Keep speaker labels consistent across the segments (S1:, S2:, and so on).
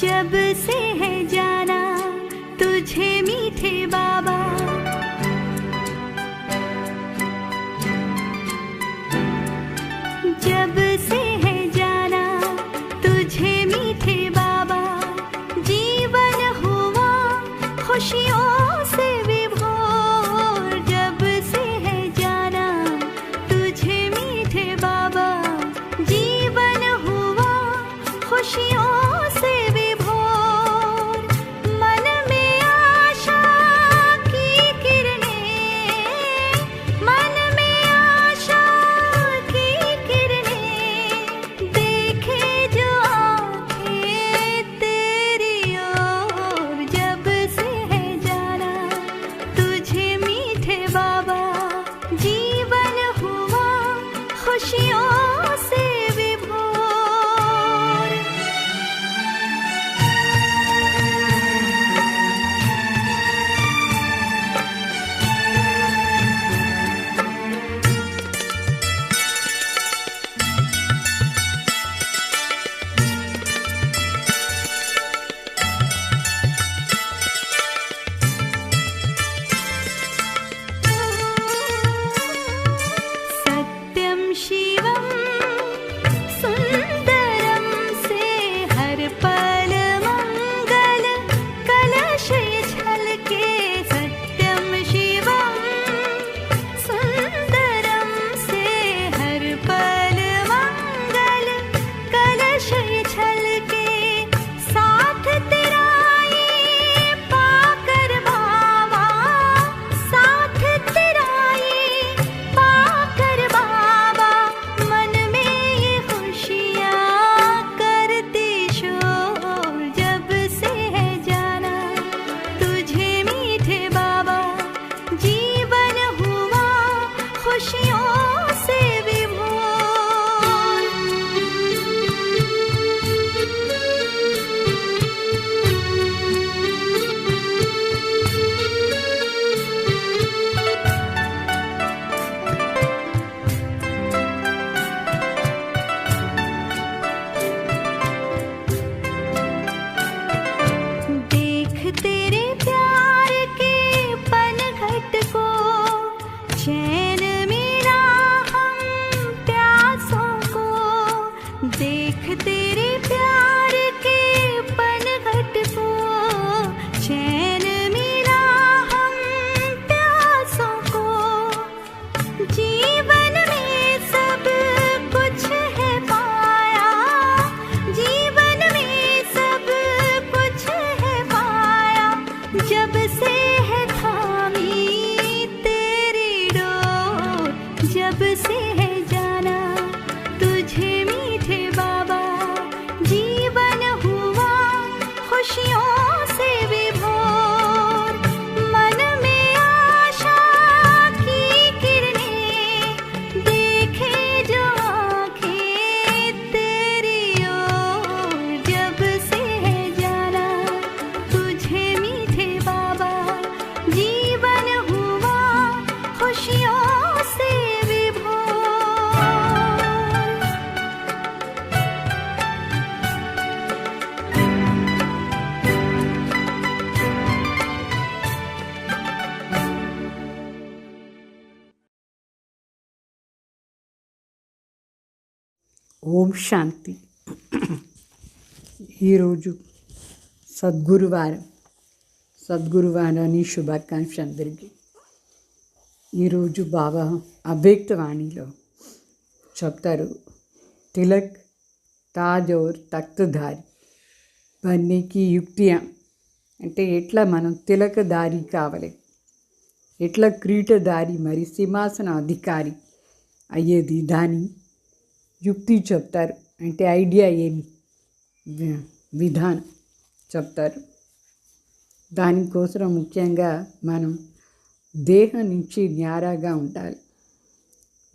S1: जब से है जाना तुझे मीठे बाबा, जब से है जाना तुझे मीठे बाबा, जीवन हुआ खुशियों से विभोर। जब से है जाना तुझे मीठे बाबा, जीवन हुआ खुशियों से विभोर। मन में आशा की किरणें, मन में आशा की किरणें, देखे जो आँखें तेरी ओर। जब से है जाना तुझे मीठे बाबा, जीवन हुआ खुशियों से विभोर। सत्यं शिवं सुंदरं से हर पल मंगल कलशय छलके। सत्यं शिवं सुंदरं से हर पल मंगल कलशय छलके। साथ तेरा ये पाकर बाबा, साथ तेरा ये पाकर बाबा, मन में ये खुशियाँ करती शोर। जब से है जाना तुझे मीठे बाबा, जीवन हुआ खुशियों से देख तेरे प्यार के पनघट को, चैन मेरा हम प्यासों को। देख तेरे प्यार के पनघट को, चैन मेरा हम प्यासों को। जीवन में सब कुछ है पाया, जीवन में सब कुछ है पाया। जब से है थामी तेरी डोर, जब से है जाना तुझे मीठे बाबा, जीवन हुआ खुशियों से विभोर। मन में आशा की किरणें, देखे जो आँखें तेरी ओर। जब से है जाना तुझे मीठे बाबा, जीवन हुआ खुशियों से विभोर।
S2: ఓం శాంతి. ఈరోజు సద్గురువారాన్ని శుభాకాంక్ష అందరికీ. ఈరోజు బాబా అవ్యక్తవాణిలో చెప్తారు, తిలక్ తాజ్ और తఖ్తధారి బన్నేకి యుక్తియా. అంటే ఎట్లా మనం తిలకధారి కావాలి, ఎట్లా క్రీటధారి మరి సింహాసన అధికారి అయ్యేది, దాని యుక్తి చెప్తారు. అంటే ఐడియా ఏమి, విధానం చెప్తారు. దానికోసం ముఖ్యంగా మనం దేహం నుంచి న్యారాగా ఉండాలి,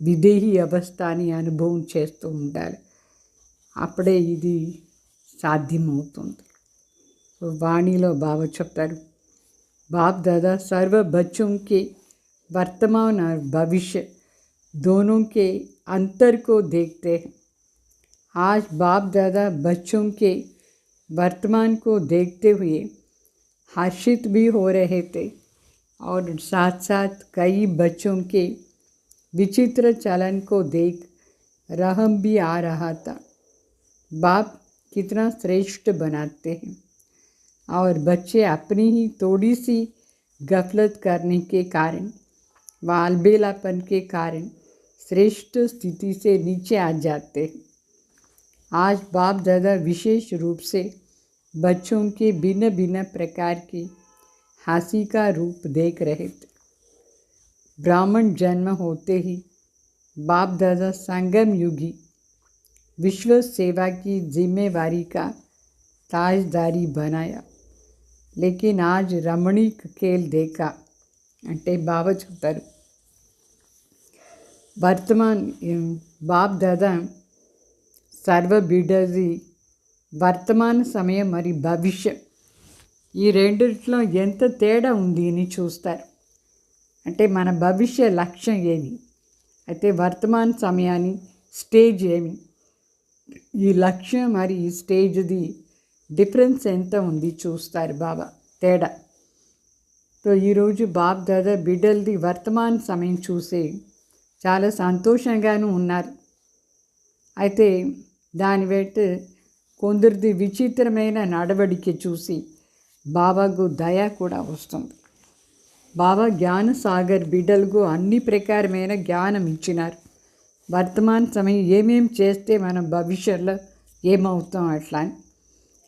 S2: విదేహీ అవస్థని అనుభవం చేస్తూ ఉండాలి. అప్పుడే ఇది సాధ్యమవుతుంది. वाणीलो बाबा చెప్తారు, बाप दादा सर्व बच्चों के वर्तमान और भविष्य दोनों के अंतर को देखते हैं। आज बाप दादा बच्चों के वर्तमान को देखते हुए हर्षित भी हो रहे थे और साथ साथ कई बच्चों के विचित्र चलन को देख रहम भी आ रहा था। बाप कितना श्रेष्ठ बनाते हैं और बच्चे अपनी ही थोड़ी सी गफलत करने के कारण व अलबेलापन के कारण श्रेष्ठ स्थिति से नीचे आ जाते हैं। आज बाप दादा विशेष रूप से बच्चों के भिन्न भिन्न प्रकार की हंसी का रूप देख रहे थे। ब्राह्मण जन्म होते ही बाप दादा संगम युगी विश्व सेवा की जिम्मेवारी का ताजदारी बनाया। लेकिन आज रमणीक खेल देखा అంటే బాబా చెప్తారు, వర్తమాన్ బాప్ దాదా సర్వ బిడ్డది వర్తమాన సమయం మరి భవిష్యం ఈ రెండిట్లో ఎంత తేడా ఉంది అని చూస్తారు. అంటే మన భవిష్య లక్ష్యం ఏమి, అయితే వర్తమాన సమయాన్ని స్టేజ్ ఏమి, ఈ లక్ష్యం మరి ఈ స్టేజ్ది డిఫరెన్స్ ఎంత ఉంది చూస్తారు బాబా తేడా. సో ఈరోజు బాప్ దాదా బిడ్డలది వర్తమాన సమయం చూసి చాలా సంతోషంగానూ ఉన్నారు. అయితే దాని వెంట కొందరిది విచిత్రమైన నడవడిక చూసి బాబాకు దయ కూడా వస్తుంది. బాబా జ్ఞాన సాగర్ బిడ్డలకు అన్ని ప్రకారమైన జ్ఞానం ఇచ్చినారు. వర్తమాన సమయం ఏమేమి చేస్తే మనం భవిష్యత్తులో ఏమవుతాం అట్లా అని.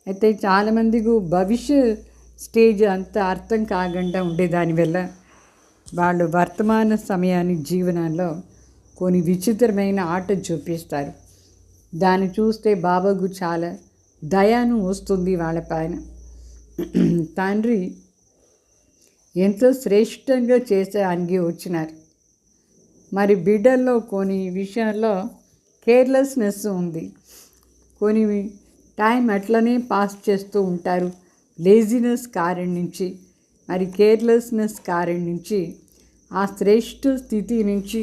S2: అయితే చాలామందికి భవిష్య స్టేజ్ అంత అర్థం కాకుండా ఉండేదానివల్ల వాళ్ళు వర్తమాన సమయాన్ని జీవనంలో కొన్ని విచిత్రమైన ఆట చూపిస్తారు. దాన్ని చూస్తే బాబాకు చాలా దయాను వస్తుంది వాళ్ళ పైన. తండ్రి ఎంతో శ్రేష్టంగా చేసేదానికి వచ్చినారు. మరి బిడ్డల్లో కొన్ని విషయాల్లో కేర్లెస్నెస్ ఉంది. కొన్ని టైం అట్లనే పాస్ చేస్తూ ఉంటారు. లేజినెస్ కారణం నుంచి మరి కేర్లెస్నెస్ కారణం నుంచి ఆ శ్రేష్ఠ స్థితి నుంచి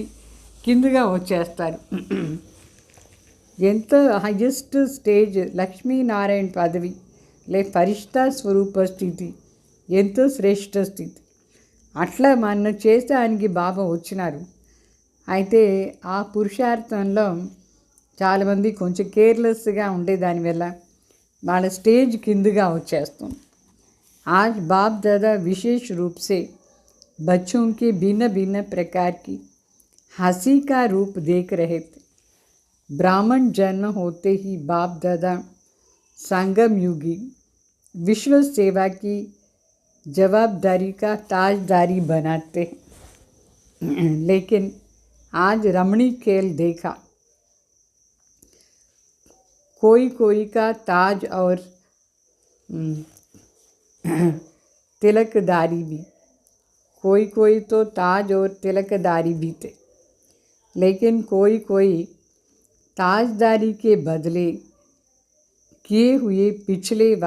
S2: కిందగా వచ్చేస్తారు. ఎంతో హైయెస్ట్ స్టేజ్ లక్ష్మీనారాయణ పదవి లే ఫరిష్తా స్వరూప స్థితి ఎంతో శ్రేష్ఠ స్థితి. అట్లా మన చేసేదానికి బాబా వచ్చినారు. అయితే ఆ పురుషార్థంలో చాలామంది కొంచెం కేర్లెస్గా ఉండేదానివల్ల వాళ్ళ స్టేజ్ కిందగా వచ్చేస్తుంది. आज बाप दादा विशेष रूप से बच्चों के भिन्न भिन्न प्रकार की हंसी का रूप देख रहे थे. ब्राह्मण जन्म होते ही बाप दादा संगम युगी विश्व सेवा की जवाबदारी का ताजदारी बनाते हैं. लेकिन आज रमणी खेल देखा, कोई कोई का ताज और तिलकदारी भी, कोई तो ताज और तिलकदारी भी थे, लेकिन कोई ताजदारी के बदले किए हुए पिछले व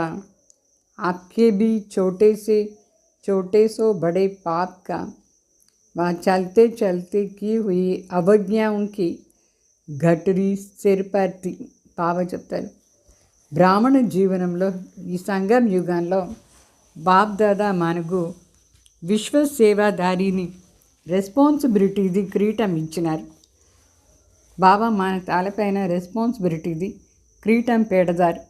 S2: आपके भी छोटे सो बड़े पाप का व चलते चलते की हुई अवज्ञाओं की घटरी सिर पर थी. బాబా చెప్తారు, బ్రాహ్మణ జీవనంలో ఈ సంగం యుగంలో బాప్ దాదా మనకు విశ్వ సేవాదారిని రెస్పాన్సిబిలిటీది క్రీటం ఇచ్చినారు. బాబా మన తలపైన రెస్పాన్సిబిలిటీది క్రీటం పెడతారు.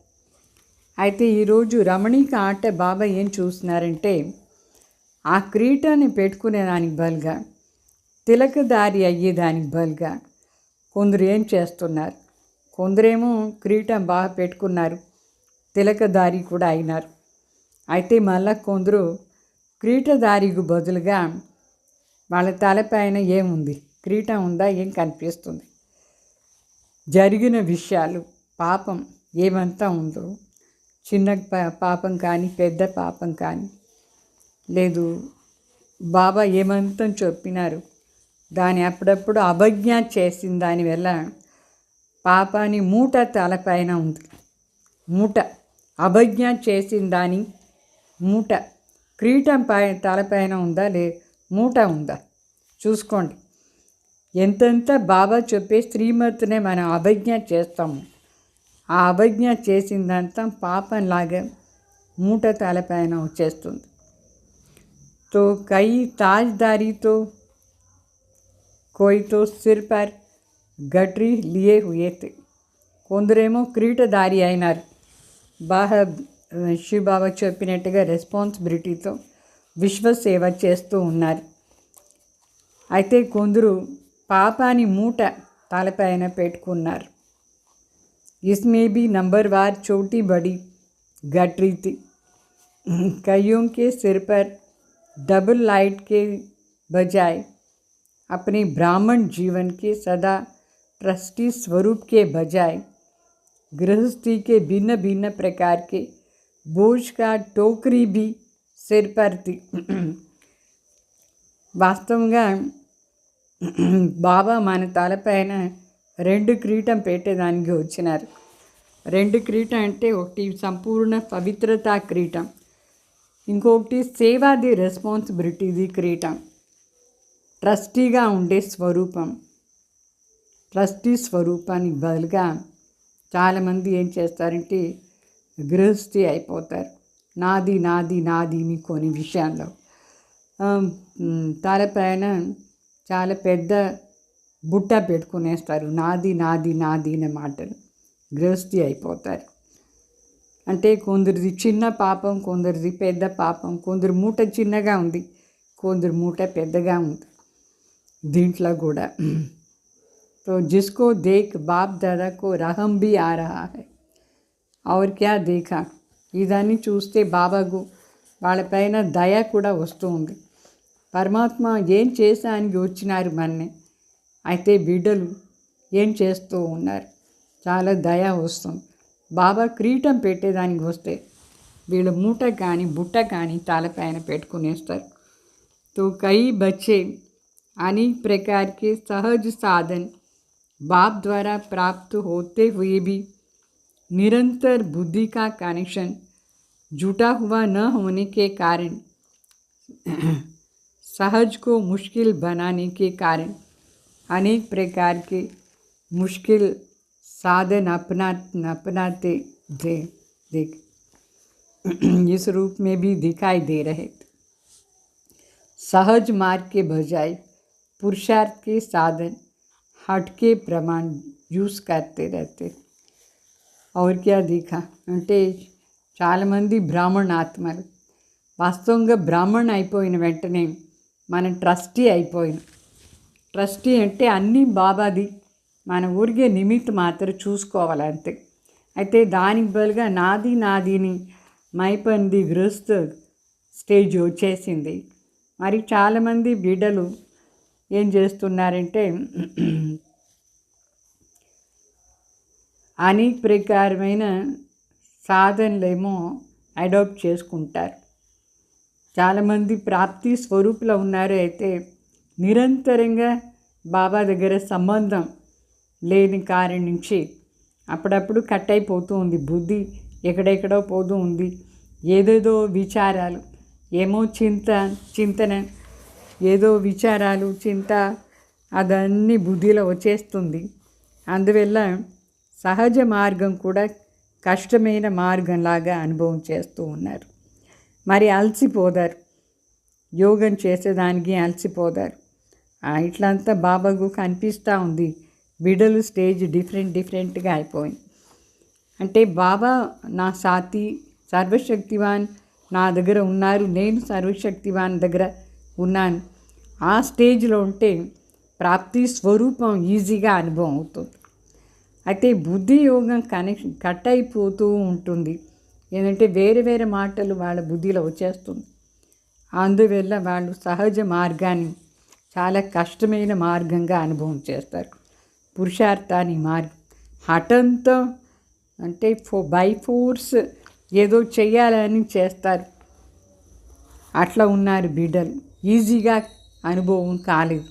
S2: అయితే ఈరోజు రమణీక ఆట బాబా ఏం చూస్తున్నారంటే ఆ క్రీటాన్ని పెట్టుకునేదానికి బదులుగా తిలకదారి అయ్యేదానికి బదులుగా కొందరు ఏం చేస్తున్నారు, కొందరేమో క్రీటం బాగా పెట్టుకున్నారు, తిలకదారి కూడా అయినారు. అయితే మళ్ళా కొందరు క్రీటదారికి బదులుగా వాళ్ళ తలపైన ఏముంది, క్రీటం ఉందా, ఏం కనిపిస్తుంది, జరిగిన విషయాలు పాపం ఏమంతా ఉందో, చిన్న పాపం కానీ పెద్ద పాపం కానీ లేదు, బాబా ఏమంతా చెప్పినారు దాని అప్పుడప్పుడు అవజ్ఞ చేసిన దానివల్ల పాపాని మూట తలపైన ఉంది. మూట అవజ్ఞ చేసిన దాని మూట క్రీటం తలపైన ఉందా మూట ఉందా చూసుకోండి. ఎంతెంత బాబా చెప్పే శ్రీమతినే మనం అవజ్ఞ చేస్తాము. ఆ అవజ్ఞ చేసిందంతా పాపంలాగా మూట తలపైన వచ్చేస్తుంది. तो कई ताजदारी तो कोई तो सिर पर गठरी लिए हुए थे. కొందరేమో క్రీటధారి అయినారు. శివబాబా చెప్పినట్టుగా రెస్పాన్సిబిలిటీతో విశ్వసేవ చేస్తూ ఉన్నారు. అయితే కొందరు పాపాని మూట తలపైన పెట్టుకున్నారు. इसमें भी नंबरवार छोटी बड़ी गठरी थी. कईयों के सिर पर डबल लाइट के बजाय अपने ब्राह्मण जीवन के सदा ट्रस्टी स्वरूप के बजाय गृहस्थी के भिन्न भिन्न प्रकार के बोझ का टोकरी भी सिर पर थी. వాస్తవంగా బాబా మన తలపైన 2 కిరీటం పెట్టేదానికి వచ్చినారు. 2 కిరీటం అంటే ఒకటి సంపూర్ణ పవిత్రతా కిరీటం, ఇంకొకటి సేవాది రెస్పాన్సిబిలిటీది కిరీటం, ట్రస్టీగా ఉండే స్వరూపం. ట్రస్టీ స్వరూపానికి బదులుగా చాలామంది ఏం చేస్తారంటే గృహస్థి అయిపోతారు. నాది నాది నాదిని కొన్ని విషయాల్లో తలపైన చాలా పెద్ద బుట్ట పెట్టుకునేస్తారు. నాది నాది నాది అనే మాటలు గృహస్థి అయిపోతారు. అంటే కొందరిది చిన్న పాపం, కొందరిది పెద్ద పాపం, కొందరు మూట చిన్నగా ఉంది, కొందరు మూట పెద్దగా ఉంది. దీంట్లో కూడా तो जिसको देख बाप दादा को रहम भी आ रहा है. और क्या देखा, ఇదాన్ని చూస్తే బాబాకు వాళ్ళపైన దయ కూడా వస్తూ ఉంది. పరమాత్మ ఏం చేసానికి వచ్చినారు మనని, అయితే బిడ్డలు ఏం చేస్తూ ఉన్నారు, చాలా దయ వస్తుంది. బాబా కిరీటం పెట్టేదానికి వస్తే వీళ్ళు మూట కానీ బుట్ట కానీ తలపైన పెట్టుకునేస్తారు. तो कई बच्चे अनेक प्रकार के सहज साधन बाप द्वारा प्राप्त होते हुए भी निरंतर बुद्धि का कनेक्शन जुटा हुआ न होने के कारण सहज को मुश्किल बनाने के कारण अनेक प्रकार के मुश्किल साधन अपनाते देख इस रूप में भी दिखाई दे रहे. सहज मार्ग के बजाय पुरुषार्थ के साधन हटके प्रमाण यूज़ करते रहते. और क्या दिखा అంటే చాలామంది బ్రాహ్మణ ఆత్మలు వాస్తవంగా బ్రాహ్మణ అయిపోయిన వెంటనే మనం ట్రస్టీ అయిపోయిన. ట్రస్టీ అంటే అన్నీ బాబాది, మన ఊరికే నిమిత్త మాత్రం చూసుకోవాలంతే. అయితే దానికి బదులుగా నాది నాదిని మైపంది గృహస్థ స్టేజ్ వచ్చేసింది. మరి చాలామంది బిడ్డలు ఏం చేస్తున్నారంటే అనేక ప్రకారమైన సాధనలేమో అడాప్ట్ చేసుకుంటారు. చాలామంది ప్రాప్తి స్వరూపులో ఉన్నారు, అయితే నిరంతరంగా బాబా దగ్గర సంబంధం లేని కారణం నుంచి అప్పుడప్పుడు కట్ అయిపోతూ ఉంది. బుద్ధి ఎక్కడెక్కడో పోతూ ఉంది. ఏదేదో విచారాలు, ఏమో చింతన, ఏదో విచారాలు, చింత అదన్నీ బుద్ధిలో వచ్చేస్తుంది. అందువల్ల సహజ మార్గం కూడా కష్టమైన మార్గంలాగా అనుభవం చేస్తూ ఉన్నారు. మరి అలసిపోదారు, యోగం చేసేదానికి అలసిపోదారు. ఇట్లంతా బాబాకు కనిపిస్తూ ఉంది. బిడ్డలు స్టేజ్ డిఫరెంట్గా అయిపోయింది. అంటే బాబా నా సాతి సర్వశక్తివాన్ నా దగ్గర ఉన్నారు, నేను సర్వశక్తివాన్ దగ్గర ఉన్నాను. ఆ స్టేజ్లో ఉంటే ప్రాప్తి స్వరూపం ఈజీగా అనుభవం అవుతుంది. అయితే బుద్ధి యోగం కనెక్షన్ కట్ అయిపోతూ ఉంటుంది. ఏంటంటే వేరే వేరే మాటలు వాళ్ళ బుద్ధిలో వచ్చేస్తుంది. అందువల్ల వాళ్ళు సహజ మార్గాన్ని చాలా కష్టమైన మార్గంగా అనుభవం చేస్తారు. పురుషార్థాన్ని మార్గం హఠంతో అంటే బై ఫోర్స్ ఏదో చెయ్యాలని చేస్తారు. అట్లా ఉన్నారు బిడ్డలు. ఈజీగా అనుభవం కాలేదు.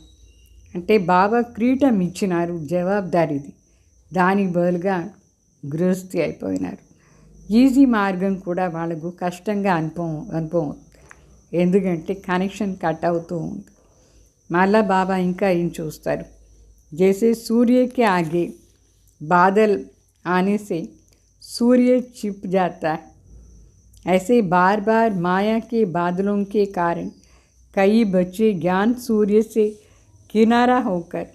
S2: అంటే బాబా కిరీటం ఇచ్చినారు, జవాబుదారీది, దానికి బదులుగా గృహస్థి అయిపోయినారు. ఈజీ మార్గం కూడా వాళ్ళకు కష్టంగా అనుభవం ఎందుకంటే కనెక్షన్ కట్ అవుతూ ఉంది. మళ్ళా బాబా ఇంకా ఏం చూస్తారు, जैसे सूर्य के आगे बादल आने से सूर्य छिप जाता है। ऐसे बार बार माया के बादलों के कारण कई बच्चे ज्ञान सूर्य से किनारा होकर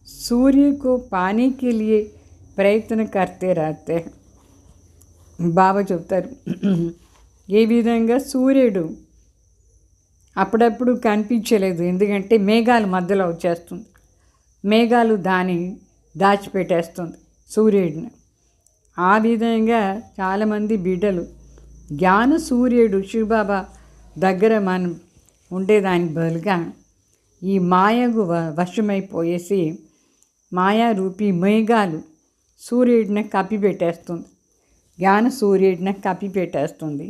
S2: सूर्य को पाने के लिए ప్రయత్నం करते रहते हैं. బాబా చెప్తారు, ఏ విధంగా సూర్యుడు అప్పుడప్పుడు కనిపించలేదు, ఎందుకంటే మేఘాలు మధ్యలో వచ్చేస్తుంది, మేఘాలు దాన్ని దాచిపెట్టేస్తుంది సూర్యుడిని. ఆ విధంగా చాలామంది బిడ్డలు జ్ఞాన సూర్యుడు శివబాబా దగ్గర మనం ఉండేదానికి బదులుగా ఈ మాయకు వశమైపోయేసి మాయారూపి మేఘాలు సూర్యుడిని కప్పిపెట్టేస్తుంది, జ్ఞాన సూర్యుడిని కప్పిపెట్టేస్తుంది.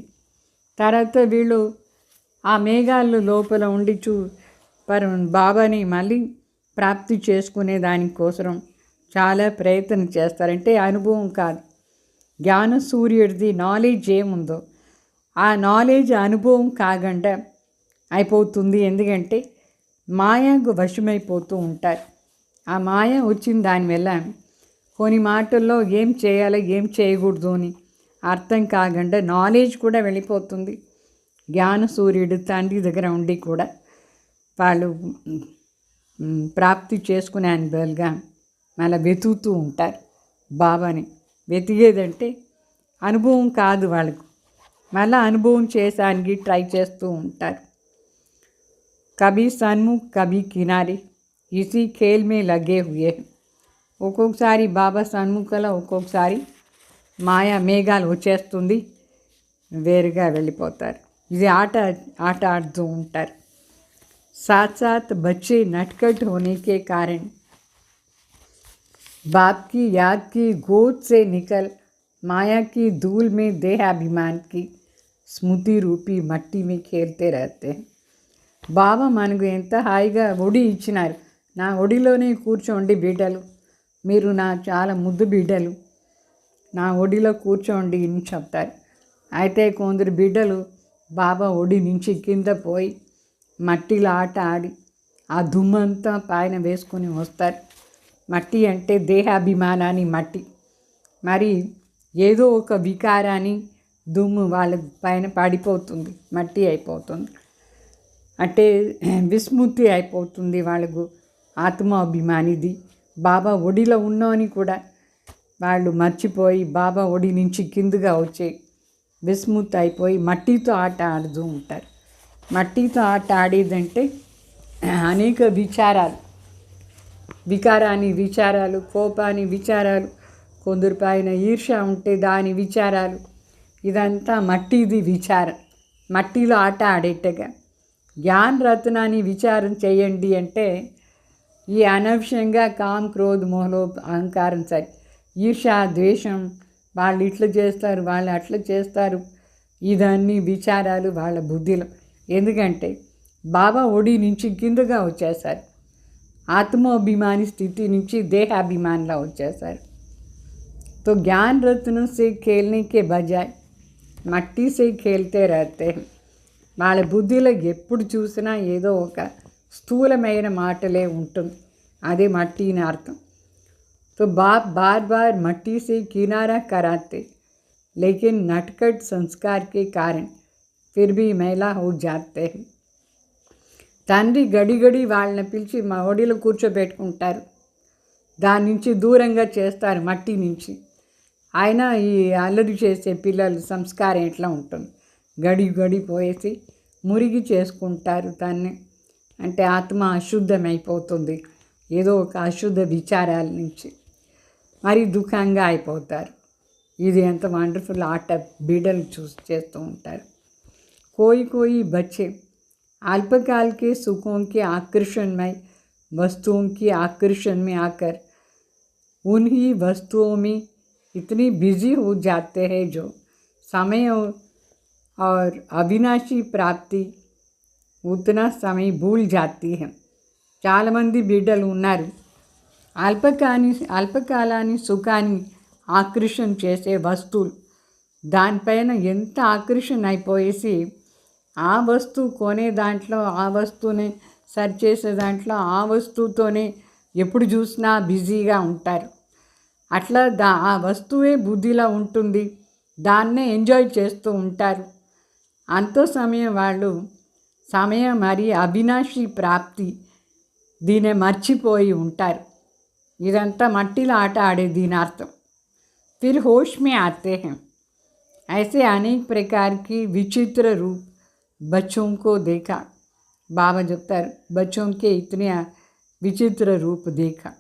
S2: తర్వాత వీళ్ళు ఆ మేఘాలు లోపల ఉండి బాబాని మళ్ళీ ప్రాప్తి చేసుకునే దానికోసం చాలా ప్రయత్నం చేస్తారంటే అనుభవం కాదు. జ్ఞాన సూర్యుడిది నాలెడ్జ్ ఏముందో ఆ నాలెడ్జ్ అనుభవం కాకుండా అయిపోతుంది, ఎందుకంటే మాయకు వశమైపోతూ ఉంటారు. ఆ మాయ వచ్చిన దానివల్ల కొన్ని మాటల్లో ఏం చేయాలో ఏం చేయకూడదు అని అర్థం కాకుండా నాలెడ్జ్ కూడా వెళ్ళిపోతుంది. జ్ఞాన సూర్యుడు తండ్రి దగ్గర ఉండి కూడా వాళ్ళు ప్రాప్తి చేసుకునే బదులుగా మళ్ళీ వెతుకుతూ ఉంటారు బాబాని. వెతికేదంటే అనుభవం కాదు వాళ్ళకు, మళ్ళీ అనుభవం చేసానికి ట్రై చేస్తూ ఉంటారు. కభీ సన్ముఖ్ కభీ కినారే ఇసి ఖేల్ మే లగే హుయే. ఒక్కొక్కసారి బాబా సన్ముఖంలో, ఒక్కొక్కసారి మాయా మేఘాలు వచ్చేస్తుంది, వేరుగా వెళ్ళిపోతారు. ఇది ఆట ఆడుతూ ఉంటారు. साथ साथ बच्चे नटखट होने के कारण बाप की याद की गोद से निकल माया की धूल में देहाभिमान की स्मृति रूपी मट्टी में खेलते रहते हैं. బాబా మనకు ఎంత హాయిగా ఒడి ఇచ్చినారు. నా ఒడిలోనే కూర్చోండి బిడ్డలు, మీరు నా చాలా ముద్దు బిడ్డలు, నా ఒడిలో కూర్చోండి అని చెప్తారు. అయితే కొందరు బిడ్డలు బాబా ఒడి నుంచి కింద పోయి మట్టిలో ఆట ఆడి ఆ దుమ్మంతా పైన వేసుకొని వస్తారు. మట్టి అంటే దేహాభిమానాన్ని మట్టి, మరి ఏదో ఒక వికారాన్ని దుమ్ము వాళ్ళ పైన పడిపోతుంది, మట్టి అయిపోతుంది, అంటే విస్మృతి అయిపోతుంది వాళ్ళకు ఆత్మాభిమానిది. బాబా ఒడిలో ఉన్నామని కూడా వాళ్ళు మర్చిపోయి బాబా ఒడి నుంచి కిందగా వచ్చి విస్మృతి అయిపోయి మట్టితో ఆట ఆడుతూ ఉంటారు. మట్టితో ఆట ఆడేదంటే అనేక విచారాలు, విచారాలు, కోపాన్ని విచారాలు, కొందరి పైన ఈర్ష్య ఉంటే దాని విచారాలు, ఇదంతా మట్టిది విచారం. మట్టిలో ఆట ఆడేట్టుగా జ్ఞాన రత్నాన్ని విచారం చేయండి అంటే ఈ అనవసరంగా కామ్ క్రోధ్ మోహలో అహంకారం సరి, ఈర్ష్య ద్వేషం, వాళ్ళు ఇట్లా చేస్తారు వాళ్ళు అట్లా చేస్తారు, ఇదన్నీ విచారాలు వాళ్ళ బుద్ధిలో. ఎందుకంటే బాబా ఒడి నుంచి కిందగా వచ్చేసారు, ఆత్మాభిమాని స్థితి నుంచి దేహాభిమానిలో వచ్చేసారు. तो ज्ञान रत्न से खेलने के बजाय మట్టి से खेलते रहते हैं. వాళ్ళ బుద్ధిలో ఎప్పుడు చూసినా ఏదో ఒక స్థూలమైన మాటలే ఉంటుంది, అదే మట్టి అని అర్థం. तो बाप बार बार मट्टी से किनारा कराते, लेकिन नटखट संस्कार के कारण फिर भी मैला हो जाते हैं. తండ్రి గడి వాళ్ళని పిలిచి మా ఒడిలో కూర్చోబెట్టుకుంటారు, దాని నుంచి దూరంగా చేస్తారు మట్టి నుంచి. ఆయన ఈ అల్లరి చేసే పిల్లలు సంస్కారం ఎట్లా ఉంటుంది, గడి పోయేసి మురిగి చేసుకుంటారు దాన్ని, అంటే ఆత్మ అశుద్ధమైపోతుంది ఏదో ఒక అశుద్ధ విచారాల నుంచి, మరి దుఃఖంగా అయిపోతారు. ఇది ఎంత వండర్ఫుల్ ఆట బిడ్డలు చేస్తూ ఉంటారు. कोई बच्चे अल्पकाल के सुखों के आकर्षण में वस्तुओं की आकर्षण में आकर उन्हीं वस्तुओं में इतनी बिजी हो जाते हैं जो समय और अविनाशी प्राप्ति उतना समय भूल जाती है. చాలామంది బిడ్డలు ఉన్నారు, అల్పకాలాన్ని సుఖాన్ని ఆకర్షణ చేసే వస్తువులు దానిపైన ఎంత ఆకర్షణ అయిపోయేసి ఆ వస్తువు కొనే దాంట్లో, ఆ వస్తువుని సర్చ్ చేసే దాంట్లో, ఆ వస్తువుతోనే ఎప్పుడు చూసినా బిజీగా ఉంటారు. అట్లా ఆ వస్తువే బుద్ధిలో ఉంటుంది, దాన్నే ఎంజాయ్ చేస్తూ ఉంటారు. అంత సమయం వాళ్ళు సమయం మరి అవినాశి ప్రాప్తి దీనే మర్చిపోయి ఉంటారు. ఇదంతా మట్టిలో ఆట ఆడే దీని అర్థం. फिर होश में आते हैं. ऐसे अनेक प्रकार की विचित्र रूप बच्चों को देखा. बाबा చెప్తారు बच्चों के इतने విచిత్ర రూప్ देखा.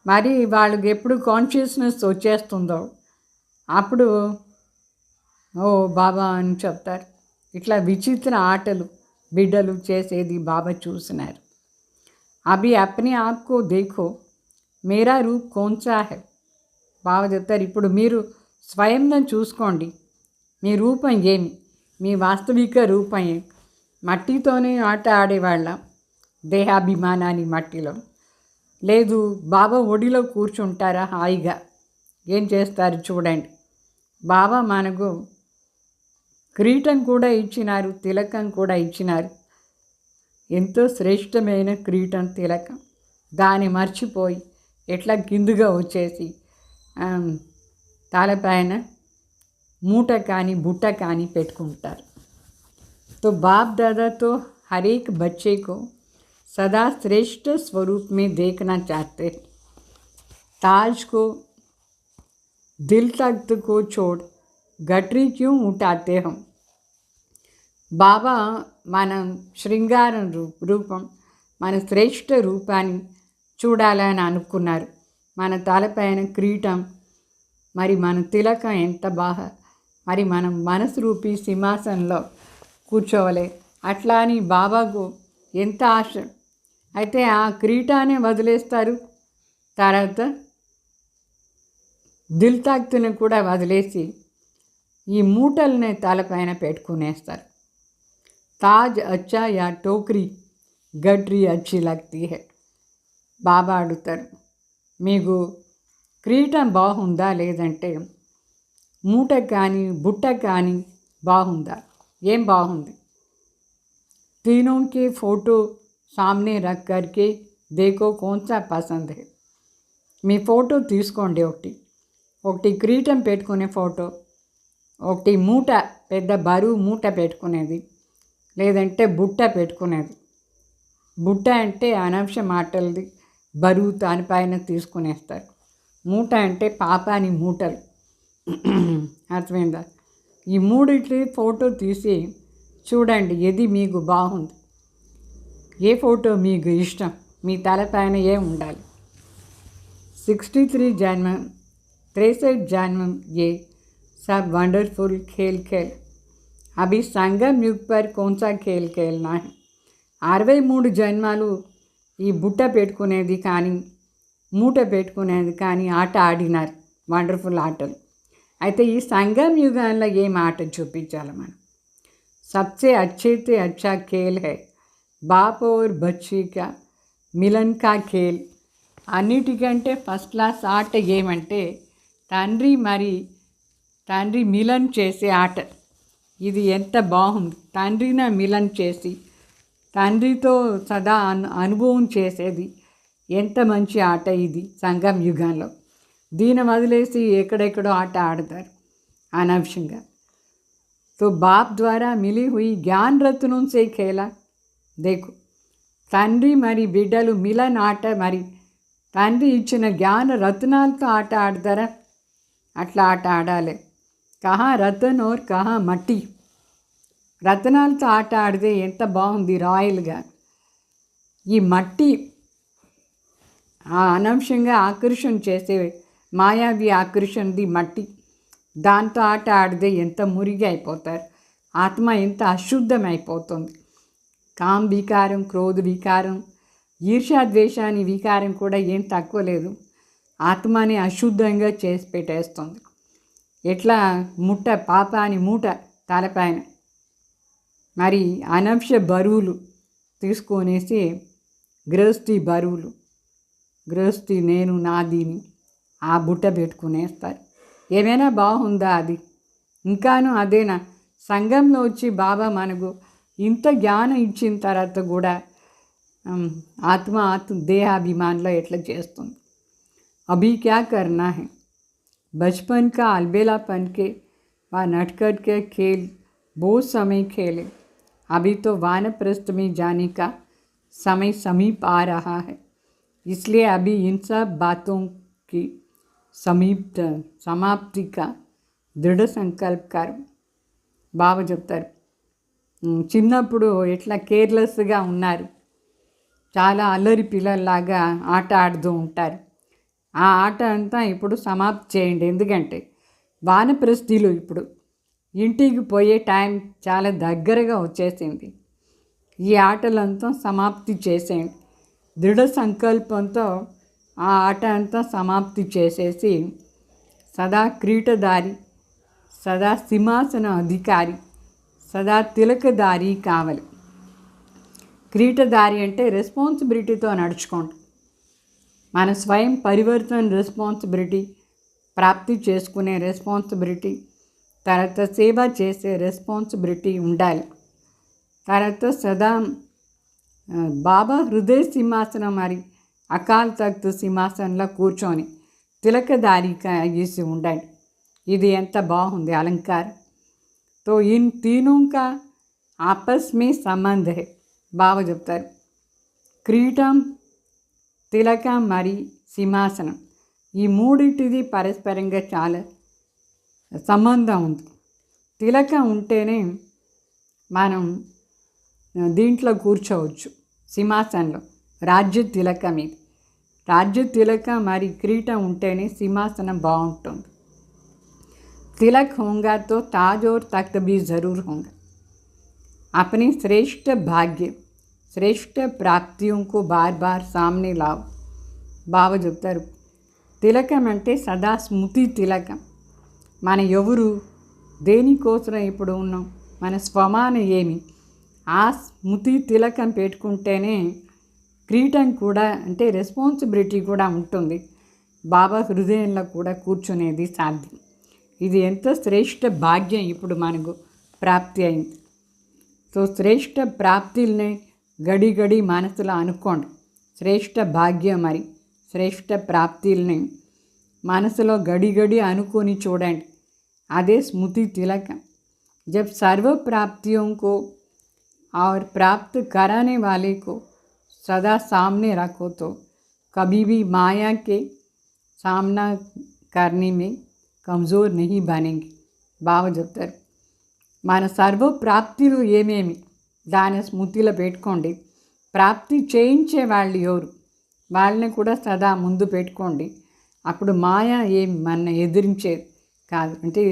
S2: మరి వాళ్ళకి ఎప్పుడు కాన్షియస్నెస్ వచ్చేస్తుందో అప్పుడు ఓ బాబా అని చెప్తారు. ఇట్లా విచిత్ర ఆటలు బిడ్డలు చేసేది బాబా చూసినారు. అభి అప్నే ఆప్కో దేఖో, మేరా రూప్ కౌన్సా హై. బాబా చెప్తారు, ఇప్పుడు మీరు స్వయంగా చూసుకోండి, మీ రూపం ఏమి, మీ వాస్తవిక రూపం ఏమి. మట్టితోనే ఆట ఆడేవాళ్ళ దేహాభిమానాన్ని మట్టిలో లేదు. బాబా ఒడిలో కూర్చుంటారా హాయిగా, ఏం చేస్తారు చూడండి. బాబా మనకు కిరీటం కూడా ఇచ్చినారు, తిలకం కూడా ఇచ్చినారు. ఎంతో శ్రేష్టమైన కిరీటం తిలకం. దాన్ని మర్చిపోయి ఎట్లా కిందుగా వచ్చేసి తలపైన మూట కానీ బుట్ట కానీ పెట్టుకుంటారు. तो बाप दादा तो हर एक बच्चे को सदा श्रेष्ठ स्वरूप में देखना चाहते हैं. ताज को दिल तख्त को छोड़ गठरी क्यों उठाते हम. బాబా మన శృంగారం రూపం, మన శ్రేష్ఠ రూపాన్ని చూడాలని అనుకున్నారు. మన తలపైన కిరీటం, మరి మన తిలకం ఎంత బాగా, మరి మనం మనసు రూపీ సింహాసనంలో కూర్చోవలే. అట్లా అని బాబాకు ఎంత ఆశ. అయితే ఆ కిరీటాన్ని వదిలేస్తారు, తర్వాత దిల్ తాక్తుని కూడా వదిలేసి ఈ మూటల్ని తలపైన పెట్టుకునేస్తారు. తాజ్ అచ్చా యా టోకరీ గట్రీ అచ్చి లగ్తీ హై. బాబా అడుగుతారు, మీకు కిరీటం బాగుందా లేదంటే మూట కానీ బుట్ట కానీ బాగుందా, ఏం బాగుంది. तीनों के फ़ोटो सामने रख करके देखो कौन सा पसंद है. మీ ఫోటో తీసుకోండి, ఒకటి కిరీటం పెట్టుకునే ఫోటో, ఒకటి మూట పెద్ద బరువు మూట పెట్టుకునేది, లేదంటే బుట్ట పెట్టుకునేది. బుట్ట అంటే అనవసర మాటలది, బరువు దానిపైన తీసుకునేస్తారు. మూట అంటే పాపాని మూటలు. అర్థమైందా. ఈ మూడిటి ఫోటో తీసి చూడండి, ఏది మీకు బాగుంది, ఏ ఫోటో మీకు ఇష్టం, మీ తలపైన ఏ ఉండాలి. 63 जन्म 63 जन्म ये सब वंडरफुल खेल खेल. अभी संगम युग पर कौन सा खेल खेलना है. 63 జన్మాలు ఈ బుట్ట పెట్టుకునేది కానీ మూట పెట్టుకునేది కానీ ఆట ఆడినారు, వండర్ఫుల్ ఆటలు. అయితే ఈ సంగం యుగంలో ఏం ఆట చూపించాలి మనం. सबसे अच्छे से अच्छा खेल है बाप और बच्चे का मिलन का खेल. అన్నిటికంటే ఫస్ట్ క్లాస్ ఆట ఏమంటే తండ్రి మిలన్ చేసే ఆట. ఇది ఎంత బాగుంది. తండ్రిని మిలన్ చేసి తండ్రితో సదా అనుభవం చేసేది ఎంత మంచి ఆట ఇది సంగం యుగంలో. దీన్ని వదిలేసి ఎక్కడెక్కడో ఆట ఆడతారు అనవసరంగా. तो बाप द्वारा मिली हुई ज्ञान रत्नों से खेला. देखो తండ్రి మరి బిడ్డలు మిలన్ ఆట, మరి తండ్రి ఇచ్చిన జ్ఞాన రత్నాలతో ఆట ఆడతారా, అట్లా ఆట ఆడాలి. కహా రతన్ ఓర్ కహా మట్టి. రత్నాలతో ఆట ఆడితే ఎంత బాగుంది రాయల్గా. ఈ మట్టి అనవసరంగా ఆకర్షణ చేసే మాయావి ఆకర్షణది మట్టి. దాంతో ఆట ఆడితే ఎంత మురిగి అయిపోతారు, ఆత్మ ఎంత అశుద్ధమైపోతుంది. కామ్ వికారం, క్రోధ వికారం, ఈర్ష్యాద్వేషాన్ని వికారం కూడా ఏం తక్కువ లేదు. ఆత్మని అశుద్ధంగా చేసి పెట్టేస్తుంది. ఎట్లా ముట్ట పాపాని మూట తలపైన, మరి అనవసర బరువులు తీసుకొనేసి గృహస్థి బరువులు, గృహస్థి నేను నాదిని ఆ బుట్ట పెట్టుకునేస్తారు. ఏమైనా బాగుందా అది? ఇంకాను అదేనా? సంఘంలో వచ్చి బాబా మనకు ఇంత జ్ఞానం ఇచ్చిన తర్వాత కూడా ఆత్మ దేహాభిమానంలో ఎట్లా చేస్తుంది. अभी क्या करना है। बचपन का अलबेलापन के व नटखट के खेल बहुत समय खेले, अभी तो वानप्रस्थ में जाने का समय समीप आ रहा है, इसलिए अभी इन सब बातों की समाप्ति का దృఢ సంకల్పం బాబా చెప్తారు. చిన్నప్పుడు ఎట్లా కేర్లెస్గా ఉన్నారు, చాలా అల్లరి పిల్లల్లాగా ఆట ఆడుతూ ఉంటారు. ఆ ఆట అంతా ఇప్పుడు సమాప్తి చేయండి. ఎందుకంటే వానప్రస్థిలో ఇప్పుడు ఇంటికి పోయే టైం చాలా దగ్గరగా వచ్చేసింది. ఈ ఆటలంతా సమాప్తి చేసేయండి. దృఢ సంకల్పంతో ఆ ఆట అంతా సమాప్తి చేసేసి సదా క్రీటదారి, సదా సింహాసన అధికారి, సదా తిలకదారి కావాలి. క్రీటదారి అంటే రెస్పాన్సిబిలిటీతో నడుచుకోండి. మన స్వయం పరివర్తన రెస్పాన్సిబిలిటీ, ప్రాప్తి చేసుకునే రెస్పాన్సిబిలిటీ, తర్వాత సేవ చేసే రెస్పాన్సిబిలిటీ ఉండాలి. తర్వాత సదా బాబా హృదయ సింహాసనం మరి అకాల్ తఖ్త్ సింహాసనంలో కూర్చొని తిలకదారిగా అయ్యేసి ఉండండి. ఇది ఎంత బాగుంది అలంకారం. तो इन तीनों का आपस में संबंध है. బాబా చెప్తారు కిరీటం, తిలకం మరి సింహాసనం, ఈ మూడింటిది పరస్పరంగా చాలా సంబంధం ఉంది. తిలకం ఉంటేనే మనం దీంట్లో కూర్చోవచ్చు, సింహాసనంలో. రాజ్య తిలకం ఇది. రాజ్య తిలకం మరి కిరీటం ఉంటేనే సింహాసనం బాగుంటుంది. तिलक होगा तो ताज और तख्त भी ज़रूर होगा. अपनी श्रेष्ठ भाग्य, श्रेष्ठ प्राप्तियों को बार बार सामने लाओ. బాబా చెప్తారు తిలకం అంటే సదా స్మృతి తిలకం. మన ఎవరు, దేనికోసం ఇప్పుడు ఉన్నాం, మన స్వమాన ఏమి, ఆ స్మృతి తిలకం పెట్టుకుంటేనే కిరీటం కూడా అంటే రెస్పాన్సిబిలిటీ కూడా ఉంటుంది. బాబా హృదయంలో కూడా కూర్చునేది సాధ్యం. ఇది ఎంత శ్రేష్ఠ భాగ్యం ఇప్పుడు మనకు ప్రాప్తి అయింది. సో శ్రేష్ఠ ప్రాప్తిని గడి గడి మనసులో అనుకోండి. శ్రేష్ఠ భాగ్యం మరి శ్రేష్ఠ ప్రాప్తిని మనసులో గడి గడి అనుకొని చూడండి. అదే స్మృతి తిలకం. जब सर्व प्राप्तियों को और प्राप्त कराने वाले को सदा सामने रखो तो कभी भी माया के सामना करने में కమ్జోర్ నహీ బనేంగి. బాబా చెప్తారు మన సర్వ ప్రాప్తిలు ఏమేమి దాని స్మృతిలో పెట్టుకోండి. ప్రాప్తి చేయించే వాళ్ళు ఎవరు, వాళ్ళని కూడా సదా ముందు పెట్టుకోండి. అప్పుడు మాయ ఏమి మన ఎదిరించేది కాదు. అంటే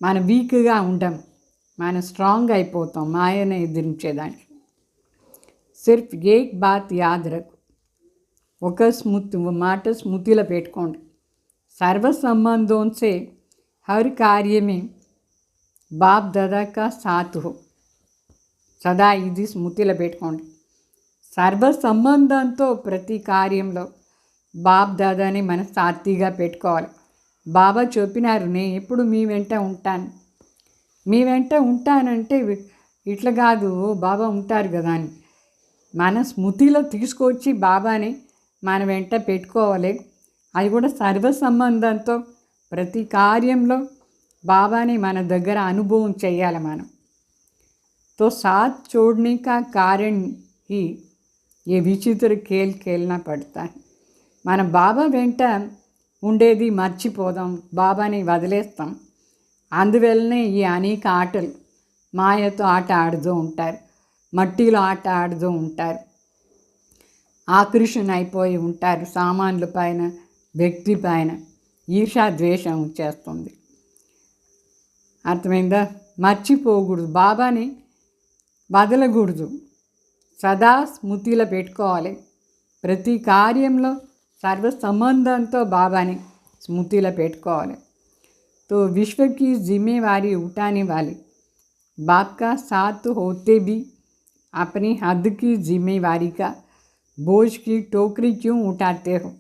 S2: మన వీక్గా ఉండం, మన స్ట్రాంగ్ అయిపోతాం మాయను ఎదిరించేదానికి. సిర్ఫ్ ఏక్ బాత్ యాద్ రఖ్, ఒక మాట స్మృతిలో పెట్టుకోండి. सर्व संबंधों से हर कार्य में बाप दादा का साथ हो. సదా ఇది స్మృతిలో పెట్టుకోండి. సర్వ సంబంధంతో ప్రతి కార్యంలో బాప్ దాదాని మన సాథీగా పెట్టుకోవాలి. బాబా చెప్పినారు నేను ఎప్పుడు మీ వెంట ఉంటాను. మీ వెంట ఉంటానంటే ఇట్లా కాదు, బాబా ఉంటారు కదా అని మన స్మృతిలో తీసుకొచ్చి బాబాని మన వెంట పెట్టుకోవాలి. అది కూడా సర్వ సంబంధంతో ప్రతి కార్యంలో బాబాని మన దగ్గర అనుభవం చేయాలి మనం. तो साथ छोड़ने का कारण ही ये విచిత్ర खेल खेलना पड़ता है. మన బాబా వెంట ఉండేది మర్చిపోదాం, బాబాని వదిలేస్తాం. అందువల్లనే ఈ అనేక ఆటలు, మాయతో ఆట ఆడుతూ ఉంటారు, మట్టిలో ఆట ఆడుతూ ఉంటారు, ఆకర్షణ అయిపోయి ఉంటారు సామాన్ల పైన, వ్యక్తి పైన ఈర్షా ద్వేషం చేస్తుంది. అర్థమైందా? మర్చిపోకూడదు, బాబాని వదలకూడదు, సదా స్మృతిలో పెట్టుకోవాలి. ప్రతి కార్యంలో సర్వ సంబంధంతో బాబాని స్మృతిలో పెట్టుకోవాలి. तो विश्व की जिम्मेवारी उठाने वाले बाप का साथ होते भी अपनी हद की जिम्मेवारी का बोझ की टोकरी क्यों उठाते हो.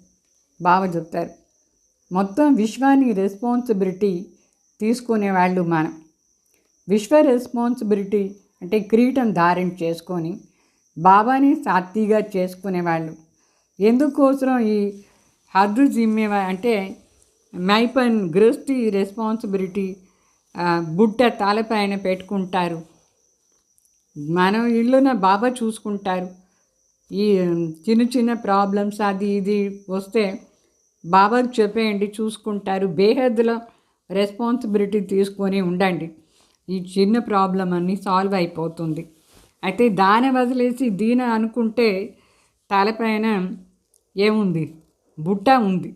S2: బాబా చెప్తారు మొత్తం విశ్వాన్ని రెస్పాన్సిబిలిటీ తీసుకునే వాళ్ళు మనం. విశ్వ రెస్పాన్సిబిలిటీ అంటే కిరీటం ధారణ చేసుకొని బాబాని సాత్తిగా చేసుకునేవాళ్ళు. ఎందుకోసం ఈ హద్దు జిమ్మేవారి అంటే మైపన్ గృహస్థి రెస్పాన్సిబిలిటీ బుట్ట తలపైన పెట్టుకుంటారు. మనం ఇల్లున బాబా చూసుకుంటారు. ఈ చిన్న చిన్న ప్రాబ్లమ్స్ అది ఇది వస్తే బాబాకి చెప్పేయండి, చూసుకుంటారు. బేహద్దులో రెస్పాన్సిబిలిటీ తీసుకొని ఉండండి, ఈ చిన్న ప్రాబ్లం అన్నీ సాల్వ్ అయిపోతుంది. అయితే దాన్ని వదిలేసి దీన అనుకుంటే తలపైన ఏముంది, బుట్ట ఉంది,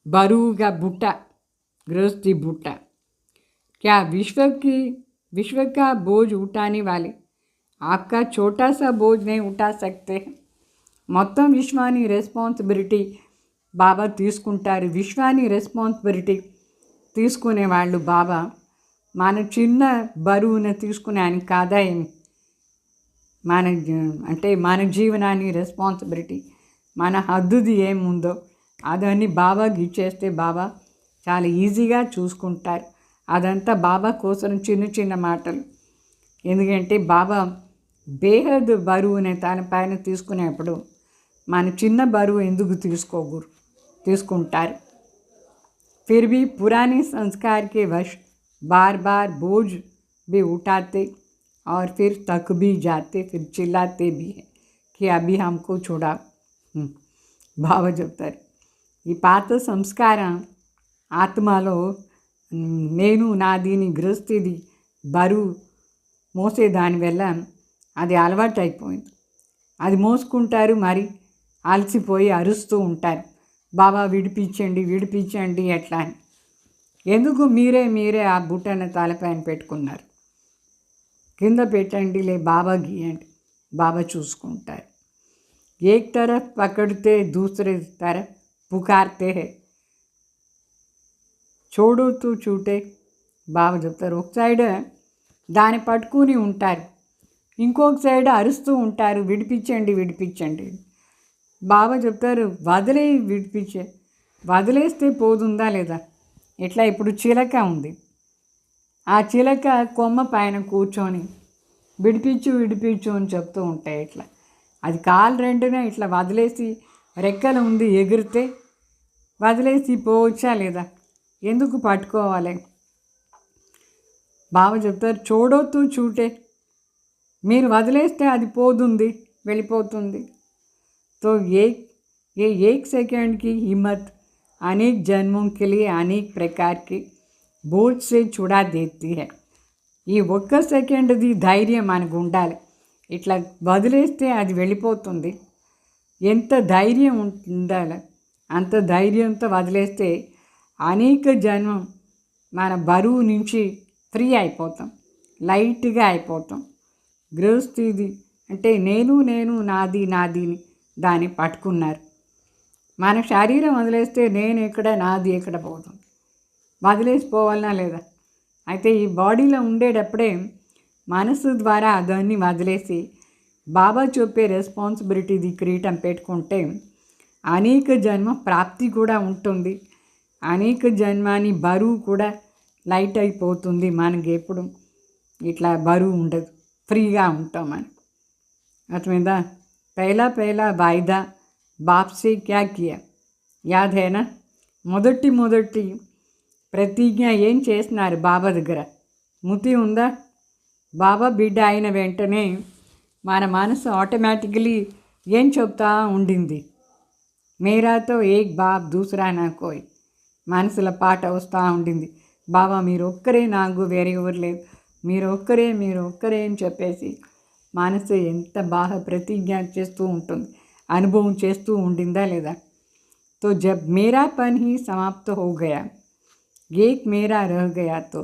S2: బరువుగా బుట్ట, गृहस्थी बूटा। क्या विश्व का बोझ उठाने वाले आपका छोटा सा बोझ नहीं उठा सकते? మొత్తం విశ్వాన్ని రెస్పాన్సిబిలిటీ బాబా తీసుకుంటారు. విశ్వాన్ని రెస్పాన్సిబిలిటీ తీసుకునే వాళ్ళు బాబా మన చిన్న బరువును తీసుకునే ఆయన కాదా ఏమి? మన జీవనాన్ని రెస్పాన్సిబిలిటీ మన హద్దుది ఏముందో అదన్నీ బాబాకి ఇచ్చేస్తే బాబా చాలా ఈజీగా చూసుకుంటారు. అదంతా బాబా కోసం చిన్న చిన్న మాటలు. ఎందుకంటే బాబా బేహద్ బరువుని తన పైన తీసుకునేప్పుడు మన చిన్న బరువు ఎందుకు తీసుకుంటారు. फिर भी पुराने संस्कार के वश बार बार बोझ भी उठाते और फिर थक भी जाते, फिर चिल्लाते भी हैं कि अभी हमको छुड़ाओ. బాబా చెప్తారు, ఈ పాత సంస్కారం ఆత్మలో నేను నాదిని గృహస్థిది బరువు మోసేదాని వల్ల అది అలవాటు అయిపోయింది. అది మోసుకుంటారు, మరి అలసిపోయి అరుస్తూ ఉంటారు, బాబా విడిపించండి విడిపించండి ఎట్లా అని. ఎందుకు మీరే ఆ బుట్టను తలపైన పెట్టుకున్నారు? కింద పెట్టండి, లే బాబా గీయండి, బాబా చూసుకుంటారు. एक तरफ पकड़ते दूसरे तरफ पुकारते हैं, छोड़ो तो छूटे. బాబా చెప్తారు, ఒక సైడ్ దాన్ని పట్టుకుని ఉంటారు, ఇంకొక సైడ్ అరుస్తూ ఉంటారు, విడిపించండి విడిపించండి. బాబా చెప్తారు, వదిలేస్తే పోతుందా లేదా? ఇట్లా ఇప్పుడు చిలక ఉంది, ఆ చిలక కొమ్మ పైన కూర్చొని విడిపించు అని చెప్తూ ఉంటాయి. ఇట్లా అది కాలు రెండునే ఇట్లా వదిలేసి రెక్కలు ఉంది ఎగిరితే వదిలేసి పోవచ్చా లేదా? ఎందుకు పట్టుకోవాలి? బాబా చెప్తారు, చూడొద్దు చూటే, మీరు వదిలేస్తే అది పోతుంది, వెళ్ళిపోతుంది. तो ये एक सेकंड की हिम्मत अनेक जन्मों के लिए अनेक प्रकार के बोझ से छुड़ा देती है. ఈ ఒక్క సెకండ్ది ధైర్యం మనకు ఉండాలి. ఇట్లా వదిలేస్తే అది వెళ్ళిపోతుంది. ఎంత ధైర్యం ఉండాలి, అంత ధైర్యంతో వదిలేస్తే అనేక జన్మం మన బరువు నుంచి ఫ్రీ అయిపోతాం, లైట్గా అయిపోతాం. గృహస్థిది అంటే నేను నాదిని దాన్ని పట్టుకున్నారు. మన శరీరం వదిలేస్తే నేను ఎక్కడ నాది ఎక్కడ పోతుంది, వదిలేసిపోవాలనా లేదా? అయితే ఈ బాడీలో ఉండేటప్పుడే మనసు ద్వారా దాన్ని వదిలేసి బాబా చెప్పే రెస్పాన్సిబిలిటీది కిరీటం పెట్టుకుంటే అనేక జన్మ ప్రాప్తి కూడా ఉంటుంది, అనేక జన్మాని బరువు కూడా లైట్ అయిపోతుంది. మనకి ఎప్పుడు ఇట్లా బరువు ఉండదు, ఫ్రీగా ఉంటాం మనం. అర్థమైందా? पहला वायदा बाप से क्या किया याद है ना? మొదటి ప్రతిజ్ఞ ఏం చేస్తున్నారు బాబా దగ్గర? ముతి ఉందా? బాబా బిడ్డ అయిన వెంటనే మన మనసు ఆటోమేటికలీ ఏం చెప్తా ఉండింది? మేరాతో ఏక్ బాప్ దూసరా నా కోయ్. మనసుల పాట వస్తూ ఉండింది, బాబా మీరు ఒక్కరే, నాకు వేరే ఎవరు లేదు, మీరు ఒక్కరే అని చెప్పేసి మనసు ఎంత బాగా ప్రతిజ్ఞ చేస్తూ ఉంటుంది, అనుభవం చేస్తూ ఉండిందా లేదా? तो जब मेरापन ही समाप्त हो गया, एक मेरा रह गया, तो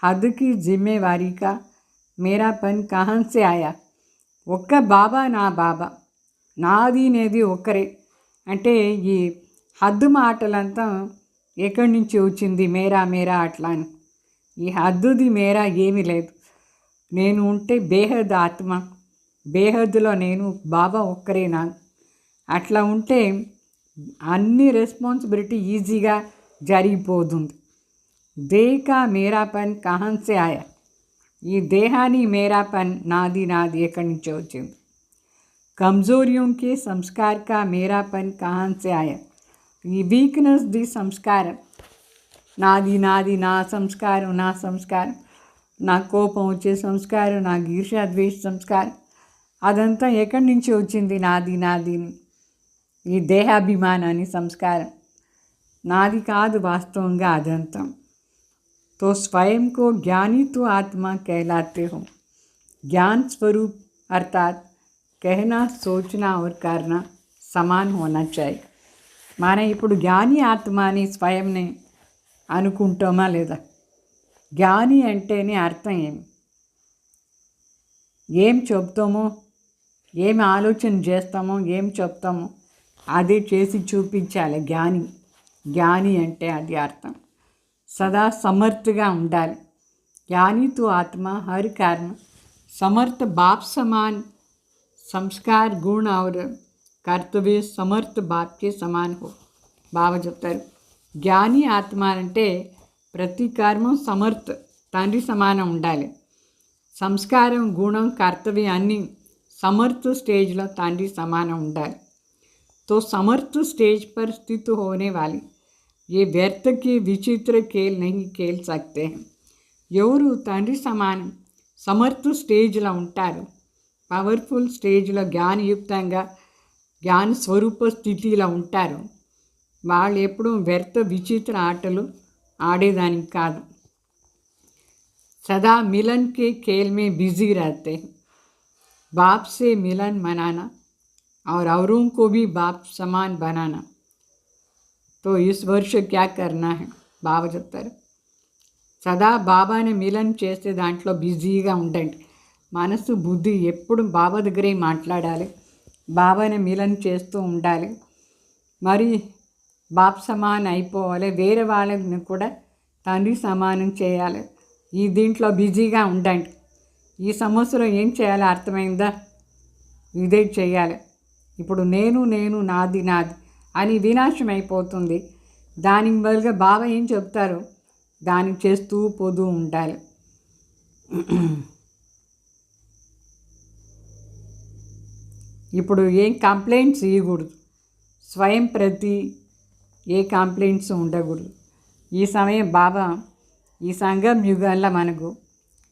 S2: हद की जिम्मेवारी का मेरापन कहाँ से आया? ఒక్క బాబా నా బాబా, నాది నేది ఒక్కరే అంటే ఈ హద్దు మాటలంతా ఎక్కడి నుంచి వచ్చింది? మేరా అట్లా అని. ఈ హద్దుది మేరా ఏమీ లేదు. నేను ఉంటే బేహద్ ఆత్మ, బేహద్దులో నేను, బాబా ఒక్కరే నా. అట్లా ఉంటే అన్ని రెస్పాన్సిబిలిటీ ఈజీగా జరిగిపోతుంది. దేహా మేరాపన్ కహాన్ సే ఆయా? ఈ దేహాన్ని మేరాపన్ నాది ఎక్కడి నుంచి వచ్చింది? కమ్జోరియోం కే సంస్కార్ కా మేరాపన్ కహాన్ సే ఆయా? ఈ వీక్నెస్ ది సంస్కారం, నాది నాది, నా సంస్కారం నా సంస్కారం, నా కోపం వచ్చే సంస్కారం, నా ఈర్ష్య ద్వేష సంస్కారం, అదంతా ఎక్కడి నుంచి వచ్చింది? నాది నాది, ఈ దేహాభిమానాన్ని సంస్కారం నాది కాదు వాస్తవంగా అదంతా. तो स्वयं को ज्ञानी तो आत्मा कहलाते हो। ज्ञान स्वरूप अर्थात कहना, सोचना और करना समान होना चाहिए. మన ఇప్పుడు జ్ఞాని ఆత్మ అని స్వయంని అనుకుంటామా లేదా? జ్ఞాని అంటేనే అర్థం ఏం చెప్తామో, ఏం ఆలోచన చేస్తామో, ఏం చెప్తామో అదే చేసి చూపించాలి జ్ఞాని. జ్ఞాని అంటే అది అర్థం. सदा समर्थगा ఉండాలి. ज्ञानी तो आत्मा हर कारण समर्थ बाप समान संस्कार गुण और कर्तव्य समर्थ बाप के समान हो. బాబా చెప్తారు జ్ఞాని ఆత్మ అంటే ప్రతి కర్మం సమర్థ తండ్రి సమానం ఉండాలి. సంస్కారం గుణం కర్తవ్యం అన్నీ समर्थ స్టేజ్లో తండ్రి సమానం ఉండాలి. तो समर्थ स्टेज पर स्थित होने वाली ये व्यर्थ के विचित्र खेल नहीं खेल सकते हैं. ఎవరు తండ్రి సమానం సమర్థ స్టేజ్లో ఉంటారు, పవర్ఫుల్ స్టేజ్లో జ్ఞానయుక్తంగా జ్ఞాన స్వరూప స్థితిలో ఉంటారు, వాళ్ళు ఎప్పుడూ వ్యర్థ విచిత్ర ఆటలు ఆడేదానికి కాదు. सदा मिलन के खेल में बिजी रहते हैं. बाप से मिलन मनाना और औरों को भी बाप समान बनाना. तो इस वर्ष क्या करना है? బాబా చెప్తారు సదా బాబాని మిలన్ చేసే దాంట్లో బిజీగా ఉండండి. మనసు బుద్ధి ఎప్పుడు బాబా దగ్గరే మాట్లాడాలి, బాబాని మిలన్ చేస్తూ ఉండాలి. మరి బాప్ సమానం అయిపోవాలి, వేరే వాళ్ళని కూడా తండ్రి సమానం చేయాలి. ఈ దీంట్లో బిజీగా ఉండండి. ఈ సంవత్సరం ఏం చేయాలో అర్థమైందా? ఇదే చేయాలి. ఇప్పుడు నేను నేను నాది నాది అని వినాశం అయిపోతుంది. దానికి బదులుగా బాబా ఏం చెప్తారు దానికి చేస్తూ పోతూ ఉండాలి. ఇప్పుడు ఏం కంప్లైంట్స్ ఇవ్వకూడదు, స్వయం ప్రతి ఏ కంప్లైంట్స్ ఉండకూడదు. ఈ సమయం బాబా ఈ సంగం యుగంలో మనకు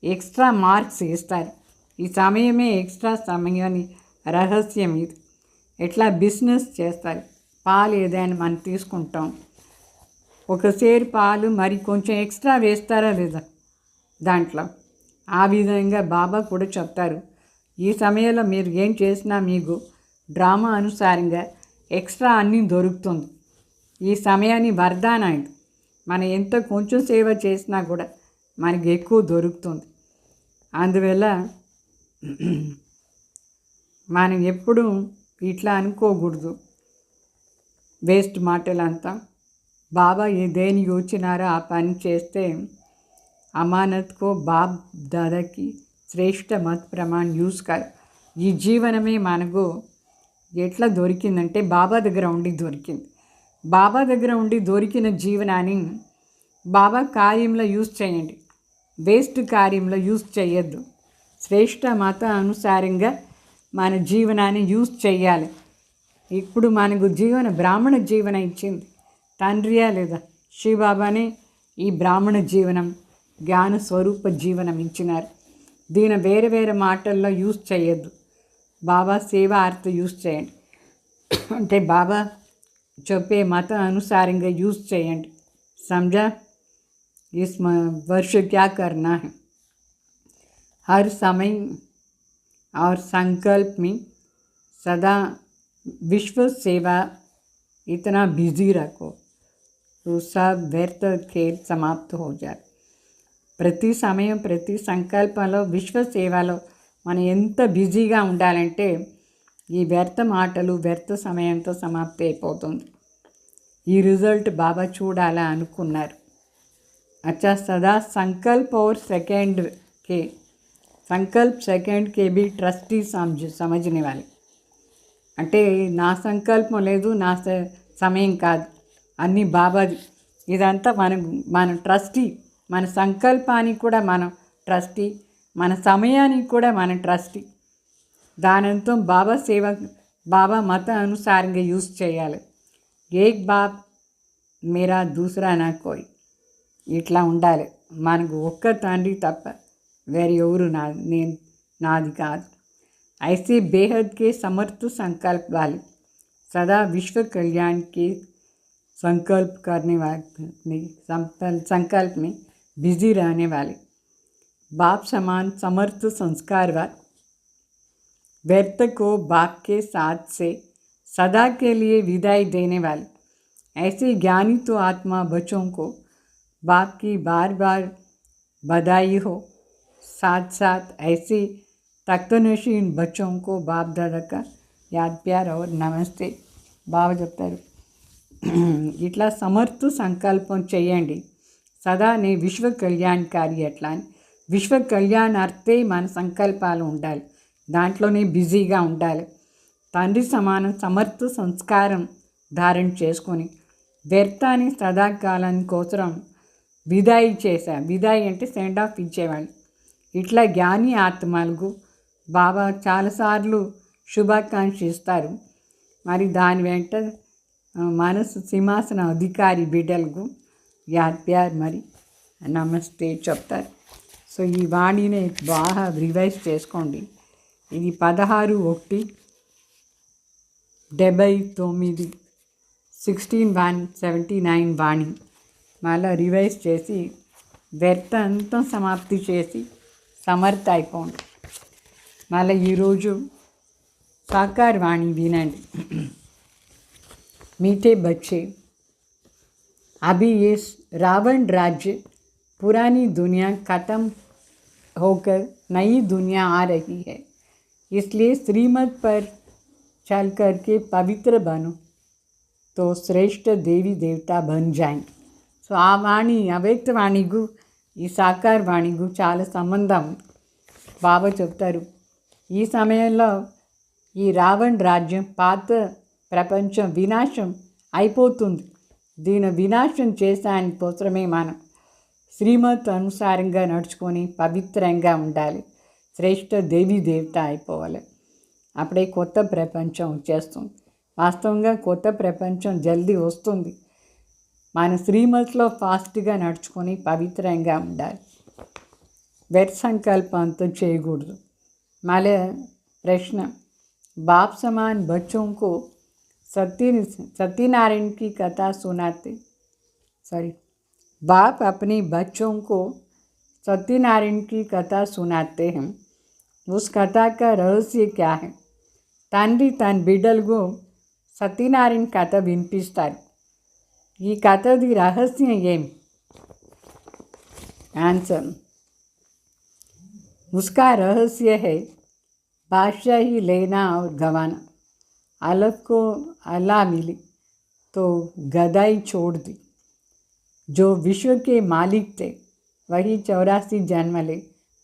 S2: ఎక్స్ట్రా మార్క్స్ ఇస్తారు. ఈ సమయమే ఎక్స్ట్రా సమయాన్ని రహస్యం ఇది. ఎట్లా బిజినెస్ చేస్తారు, పాలు ఏదైనా మనం తీసుకుంటాం, ఒక సేరు పాలు మరి కొంచెం ఎక్స్ట్రా వేస్తారా లేదా దాంట్లో, ఆ విధంగా బాబా కూడా చెప్తారు ఈ సమయంలో మీరు ఏం చేసినా మీకు డ్రామా అనుసారంగా ఎక్స్ట్రా అన్నీ దొరుకుతుంది. ఈ సమయాన్ని వరదాన ఇది. మనం ఎంత కొంచెం సేవ చేసినా కూడా మనకి ఎక్కువ దొరుకుతుంది. అందువల్ల మనం ఎప్పుడూ ఇట్లా అనుకోకూడదు, వేస్ట్ మాటలంతా. బాబా ఏ దేని వచ్చినారో ఆ పని చేస్తే అమానత్కో బాప్ దాదాకి శ్రేష్ఠ మత్ ప్రమాణ్ యూజ్ కాదు. ఈ జీవనమే మనకు ఎట్లా దొరికిందంటే బాబా దగ్గర ఉండి దొరికింది. బాబా దగ్గర ఉండి దొరికిన జీవనాన్ని బాబా కార్యంలో యూజ్ చేయండి, వేస్ట్ కార్యంలో యూజ్ చేయొద్దు. శ్రేష్ఠ మత అనుసారంగా మన జీవనాన్ని యూజ్ చేయాలి. ఇప్పుడు మనకు బ్రాహ్మణ జీవన ఇచ్చింది తండ్రియా లేదా? శివబాబానే ఈ బ్రాహ్మణ జీవనం జ్ఞాన స్వరూప జీవనం ఇచ్చినారు. దీని వేరే వేరే మాటల్లో యూజ్ చేయొద్దు. బాబా సేవ అర్థ యూజ్ చేయండి, అంటే బాబా చెప్పే మతం అనుసారంగా యూజ్ చేయండి. समझा? इस वर्ष क्या करना है? हर समय और संकल्प में सदा विश्व सेवा इतना बिजी रखो तो सब व्यर्थ खेल समाप्त हो जाए. ప్రతి సమయం ప్రతి సంకల్పంలో విశ్వ సేవలో మనం ఎంత బిజీగా ఉండాలంటే ఈ వ్యర్థ మాటలు వ్యర్థ సమయంతో సమాప్తి అయిపోతుంది. ఈ రిజల్ట్ బాబా చూడాలా అనుకున్నారు. अच्छा सदा संकल्प और सेकंड के संकल्प सेकंड के भी ट्रस्टी समझने वाले, అంటే నా సంకల్పం లేదు, నా సమయం కాదు, అన్నీ బాబాది. ఇదంతా మన ట్రస్టీ, మన సంకల్పానికి కూడా మనం ట్రస్టీ, మన సమయానికి కూడా మన ట్రస్టీ. దానంతో బాబా సేవ బాబా మత అనుసారంగా యూజ్ చేయాలి. ఏక్ బాప్ మేరా దూసరా నా కోయ్. ఇట్లా ఉండాలి. మనకు ఒక్క తండ్రి తప్ప వేరే ఎవరు నాది కాదు. ऐसे बेहद के समर्थ संकल्प वाले सदा विश्व कल्याण के संकल्प करने वाले संकल्प में बिजी रहने वाले बाप समान समर्थ संस्कार वाले व्यर्थ को बाप के साथ से सदा के लिए विदाई देने वाले ऐसे ज्ञानी तो आत्मा बच्चों को बाप की बार बार बधाई हो. साथ साथ ऐसे तख्तनशीन बच्चों को बाप दादा का याद प्यार और नमस्ते. బాబా చెప్తారు, ఇట్లా సమర్థ సంకల్పం చేయండి. సదా నే విశ్వ కళ్యాణకారి. ఎట్లా అని విశ్వ కళ్యాణార్థే మన సంకల్పాలు ఉండాలి, దాంట్లోనే బిజీగా ఉండాలి. తండ్రి సమానం సమర్థ సంస్కారం ధారణ చేసుకొని వ్యర్థాన్ని సదాకాలాని కోసం విదాయి అంటే సెండ్ ఆఫ్ ఇచ్చేవాళ్ళు. ఇట్లా జ్ఞాని ఆత్మలకు బాబా చాలాసార్లు శుభాకాంక్ష ఇస్తారు. మరి దాని వెంట మనసు సింహాసన అధికారి బిడ్డలకు యాద్ ప్యార్ మరి నమస్తే చెప్తారు. సో ఈ వాణిని బాగా రివైజ్ చేసుకోండి. ఇది 16/1/79 16/1/79 వాణి మళ్ళీ రివైజ్ చేసి వ్యర్థ అంతా సమాప్తి చేసి సమర్థ అయిపోండి. మళ్ళీ ఈరోజు साकार वाणी विनंडी. मीठे बच्चे, अभी ये रावण राज्य पुरानी दुनिया ख़त्म होकर नई दुनिया आ रही है, इसलिए श्रीमत पर चल कर के पवित्र बनो तो श्रेष्ठ देवी देवता बन जाएंगे. सो आ वाणी अव्यक्त वाणिगु ఈ సాకార వాణికు చాలా సంబంధం. బాబా చెప్తారు, ఈ సమయంలో ఈ రావణ్ రాజ్యం పాత ప్రపంచం వినాశం అయిపోతుంది. దీని వినాశం చేసానికి కోసమే మనం శ్రీమత్ అనుసారంగా నడుచుకొని పవిత్రంగా ఉండాలి. శ్రేష్ఠ దేవీ దేవత అయిపోవాలి. అప్పుడే కొత్త ప్రపంచం వచ్చేస్తుంది. వాస్తవంగా కొత్త ప్రపంచం జల్దీ వస్తుంది. మన శ్రీమత్లో ఫాస్ట్గా నడుచుకొని పవిత్రంగా ఉండాలి. వ్యర్థ సంకల్పంతో చేయకూడదు. మళ్ళీ ప్రశ్న, बाप समान बच्चों को सत्यनारायण की कथा सुनाते बाप अपने बच्चों को सत्यनारायण की कथा सुनाते हैं. उस कथा का रहस्य क्या है? తండ్రి తన బిడ్డలకు సత్యనారాయణ కథ వినిపిస్తారు. ఈ కథది రహస్యం ఏమి? आंसर, उसका रहस्य है बादशाही लेना और गंवाना. अलग को अल्लाह मिली तो गदाई छोड़ दी. जो विश्व के मालिक थे वही 84 जन्म ले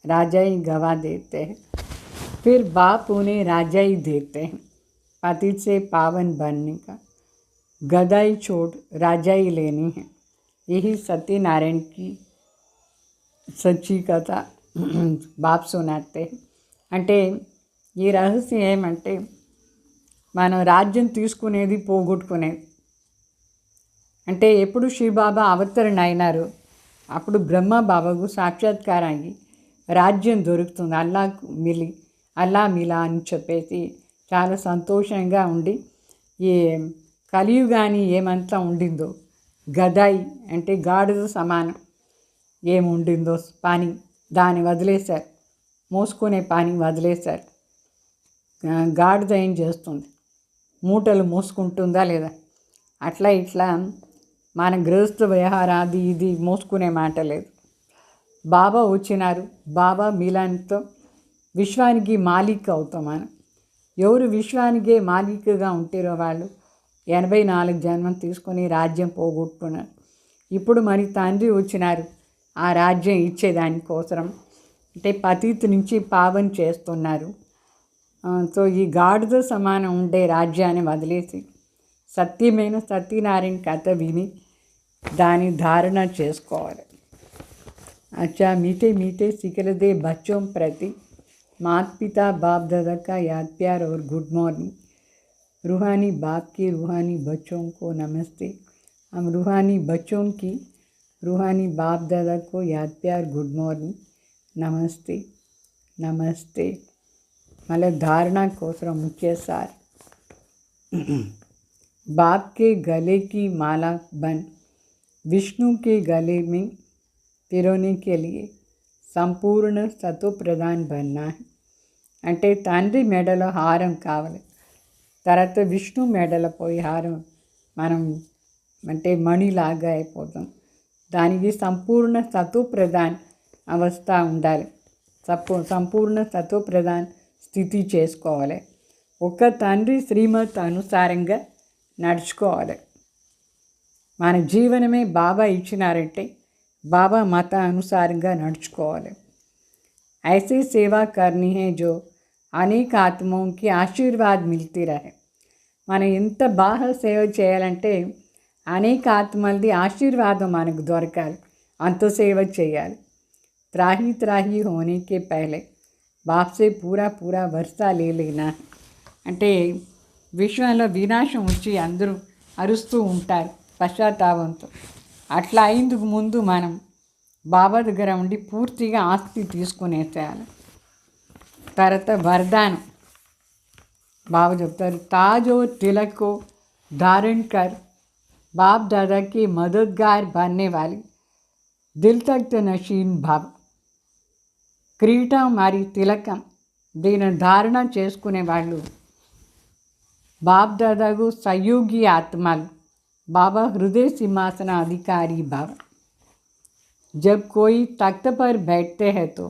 S2: राजाई गवा देते हैं. फिर बाप उन्हें राजाई देते हैं. पतित से पावन बनने का गदाई छोड़ राजाई लेनी है. यही सत्यनारायण की सच्ची कथा बाप सुनाते हैं. అంటే ఈ రహస్యం ఏమంటే, మనం రాజ్యం తీసుకునేది పోగొట్టుకునేది. అంటే ఎప్పుడు శివబాబా అవతరణ అయినారు అప్పుడు బ్రహ్మ బాబాకు సాక్షాత్కారం అయ్యి రాజ్యం దొరుకుతుంది. అల్లా మిలా అని చెప్పేసి చాలా సంతోషంగా ఉండి, ఈ కలియుగాని ఏమంతా ఉండిందో గదాయి అంటే గాడిద సమానం ఏముండిందో పని దాన్ని వదిలేశారు. మోసుకునే పని వదిలేశారు. గాడిద ఏం చేస్తుంది? మూటలు మోసుకుంటుందా లేదా? అట్లా ఇట్లా మన గృహస్థ వ్యవహారాది ఇది మోసుకునే మాట లేదు. బాబా వచ్చినారు. బాబా మిలాన్తో విశ్వానికి మాలిక్ అవుతాం మనం. ఎవరు విశ్వానికే మాలిక్గా ఉంటారో వాళ్ళు 84 జన్మం తీసుకొని రాజ్యం పోగొట్టుకున్నారు. ఇప్పుడు మరి తండ్రి వచ్చినారు ఆ రాజ్యం ఇచ్చేదానికోసం. అంటే పతిత్ నుంచి పావన చేస్తున్నారు. సో ఈ గాడిద సమానం ఉండే రాజ్యాన్ని వదిలేసి సత్యమైన సత్యనారాయణ కథ విని దాని ధారణ చేసుకోవాలి. अच्छा मीठे मीठे सिकलदे बच्चों प्रति माता पिता बाप दादा का याद प्यार और गुड मॉर्निंग. रूहानी बाप के रूहानी बच्चों को नमस्ते। हम रूहानी बच्चों की रूहानी बाप दादा को याद प्यार गुड मॉर्निंग, नमस्ते नमस्ते। मतलब धारणा कोसरा मुख्य सार। बाप के गले की माला बन विष्णु के गले में पिरोने के लिए संपूर्ण सतो प्रधान बनना है। అంటే తండ్రి మెడలో హారం కావాలి, తర్వాత విష్ణు మెడలో పోయి హారం మనం అంటే మణిలాగా అయిపోతాం. దానికి సంపూర్ణ సతో ప్రధాన్ అవస్థ ఉండాలి. సంపూర్ణ సతో ప్రధాన్ స్థితి చేసుకోవాలి. ఒక తండ్రి శ్రీమత్ అనుసారంగా నడుచుకోవాలి. మన జీవనమే బాబా ఇచ్చినారంటే బాబా మత అనుసారంగా నడుచుకోవాలి. ऐसी सेवा करनी है जो అనేక ఆత్మకి ఆశీర్వాద్ మిల్తీ రహే. మనం ఎంత బాగా సేవ చేయాలంటే అనేక ఆత్మలది ఆశీర్వాదం మనకు దొరకాలి, అంత సేవ చేయాలి. త్రాహి త్రాహి హోనేకే పహలే బాప్సే పూరా పూరా వర్షా లేనా. అంటే విశ్వంలో వినాశం వచ్చి అందరూ అరుస్తూ ఉంటారు పశ్చాత్తాపంతో. అట్లా అయిందుకు ముందు మనం బాబా దగ్గర ఉండి పూర్తిగా ఆస్తి తీసుకునేసేయాలి. తర్వాత వరదానం బాబా చెప్తారు, తాజ్ और तिलक को धारण कर बाप दादा की मददगार बनने वाली दिल तख्त नशीन भाव. కిరీటం మరి తిలకం దీని ధారణ చేసుకునే వాళ్ళు బాప్ దాదాకు సహయోగి ఆత్మలు. బాబా హృదయ సింహాసన అధికారి భావ. जब कोई तख्त पर बैठते हैं तो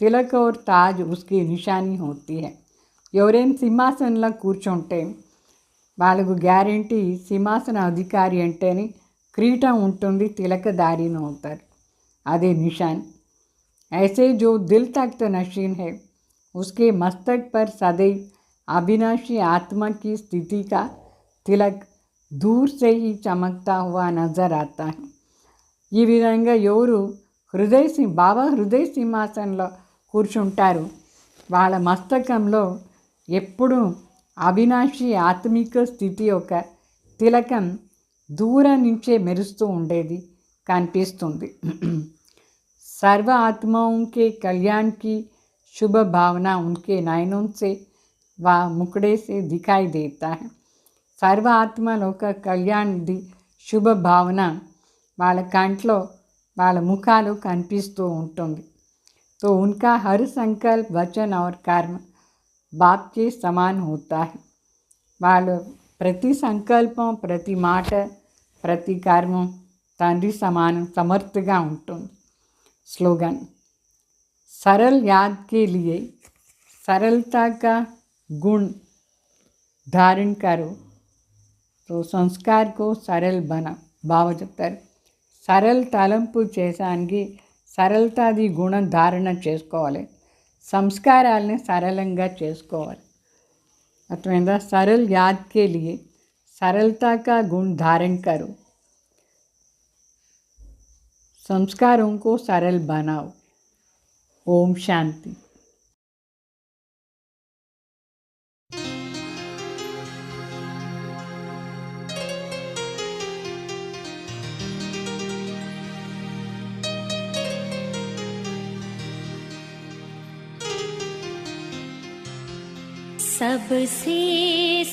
S2: तिलक और ताज उसकी निशानी होती है. ఎవరైనా సింహాసనంలో కూర్చుంటే వాళ్ళకు గ్యారంటీ సింహాసన అధికారి అంటేనే కిరీటం ఉంటుంది, తిలకదారిని అవుతారు, అదే నిశాన్. ऐसे जो दिल तख्त नशीन है उसके मस्तक पर सदैव अविनाशी आत्मा की स्थिति का तिलक दूर से ही चमकता हुआ नजर आता है. ఈ విధంగా ఎవరు బాబా హృదయ సింహాసనంలో కూర్చుంటారు వాళ్ళ మస్తకంలో ఎప్పుడూ అవినాశి ఆత్మిక స్థితి యొక్క తిలకం దూరం నుంచే మెరుస్తూ ఉండేది కనిపిస్తుంది. సర్వ ఆత్మాओं के कल्याण की शुभ भावना उनके नयनों से व मुखड़े से दिखाई देता है. సర్వ ఆత్మల యొక్క కళ్యాణ్ది శుభ భావన వాళ్ళ కంట్లో వాళ్ళ ముఖాలు కనిపిస్తూ ఉంటుంది. तो उनका हर संकल्प वचन और कर्म बाप के समान होता है. వాళ్ళ ప్రతి సంకల్పం, ప్రతి మాట, ప్రతి కర్మం తండ్రి సమానం సమర్థగా ఉంటుంది. स्लोगन सरल याद के लिए सरलता का गुण धारण करो तो संस्कार को सरल बना. బాబా చెప్తారు, సరళ తలంపు చేసానికి సరళతాది గుణం ధారణ చేసుకోవాలి, సంస్కారాలని సరళంగా చేసుకోవాలి. అర్థమైందా? सरल याद के लिए सरलता का गुण धारण करो, संस्कारों को सरल बनाओ. ओम शांति.
S1: सबसे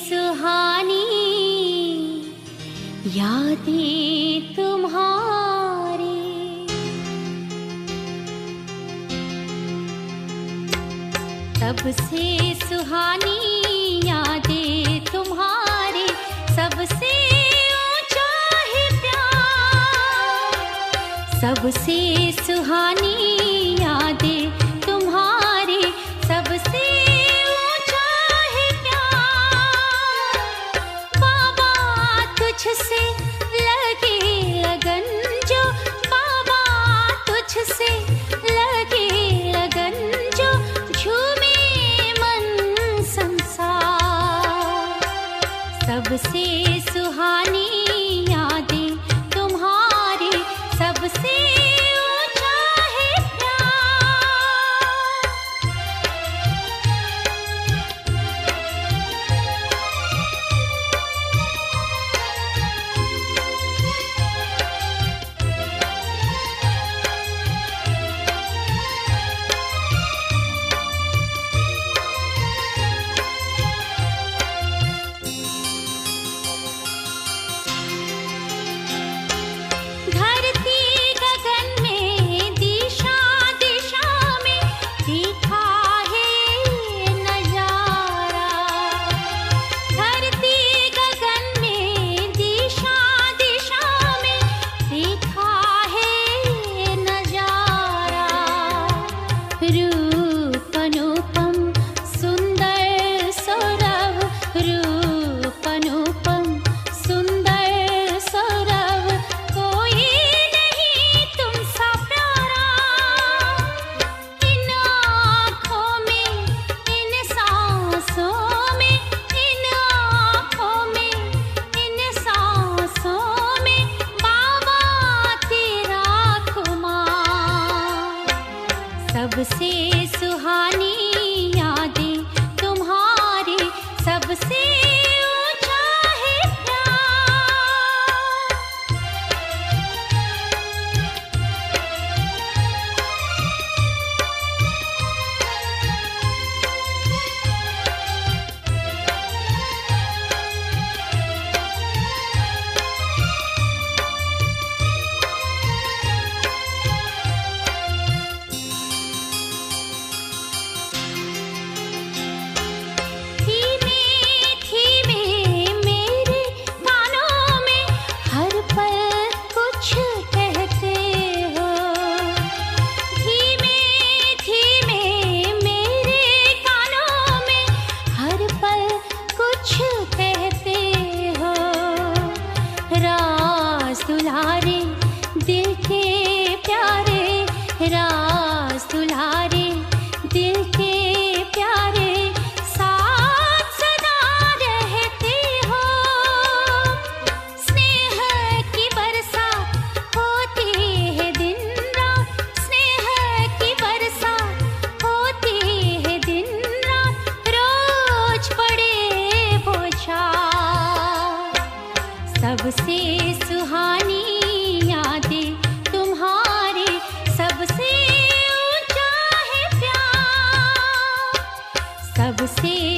S1: सुहानी यादें तुम्हारी, सबसे सुहानी यादें तुम्हारी, सबसे ऊंचा है प्यार, सबसे सुहानी यादें तुम्हारी, सबसे तुझसे लगे लगन जो, बाबा तुझसे लगे लगन जो, झूमे मन संसार, सबसे सुहानी यादें तुम्हारी, सबसे ऊंचा है प्यार. सबसे सुहानी यादें तुम्हारे, सबसे ऊंचा है प्यार, सबसे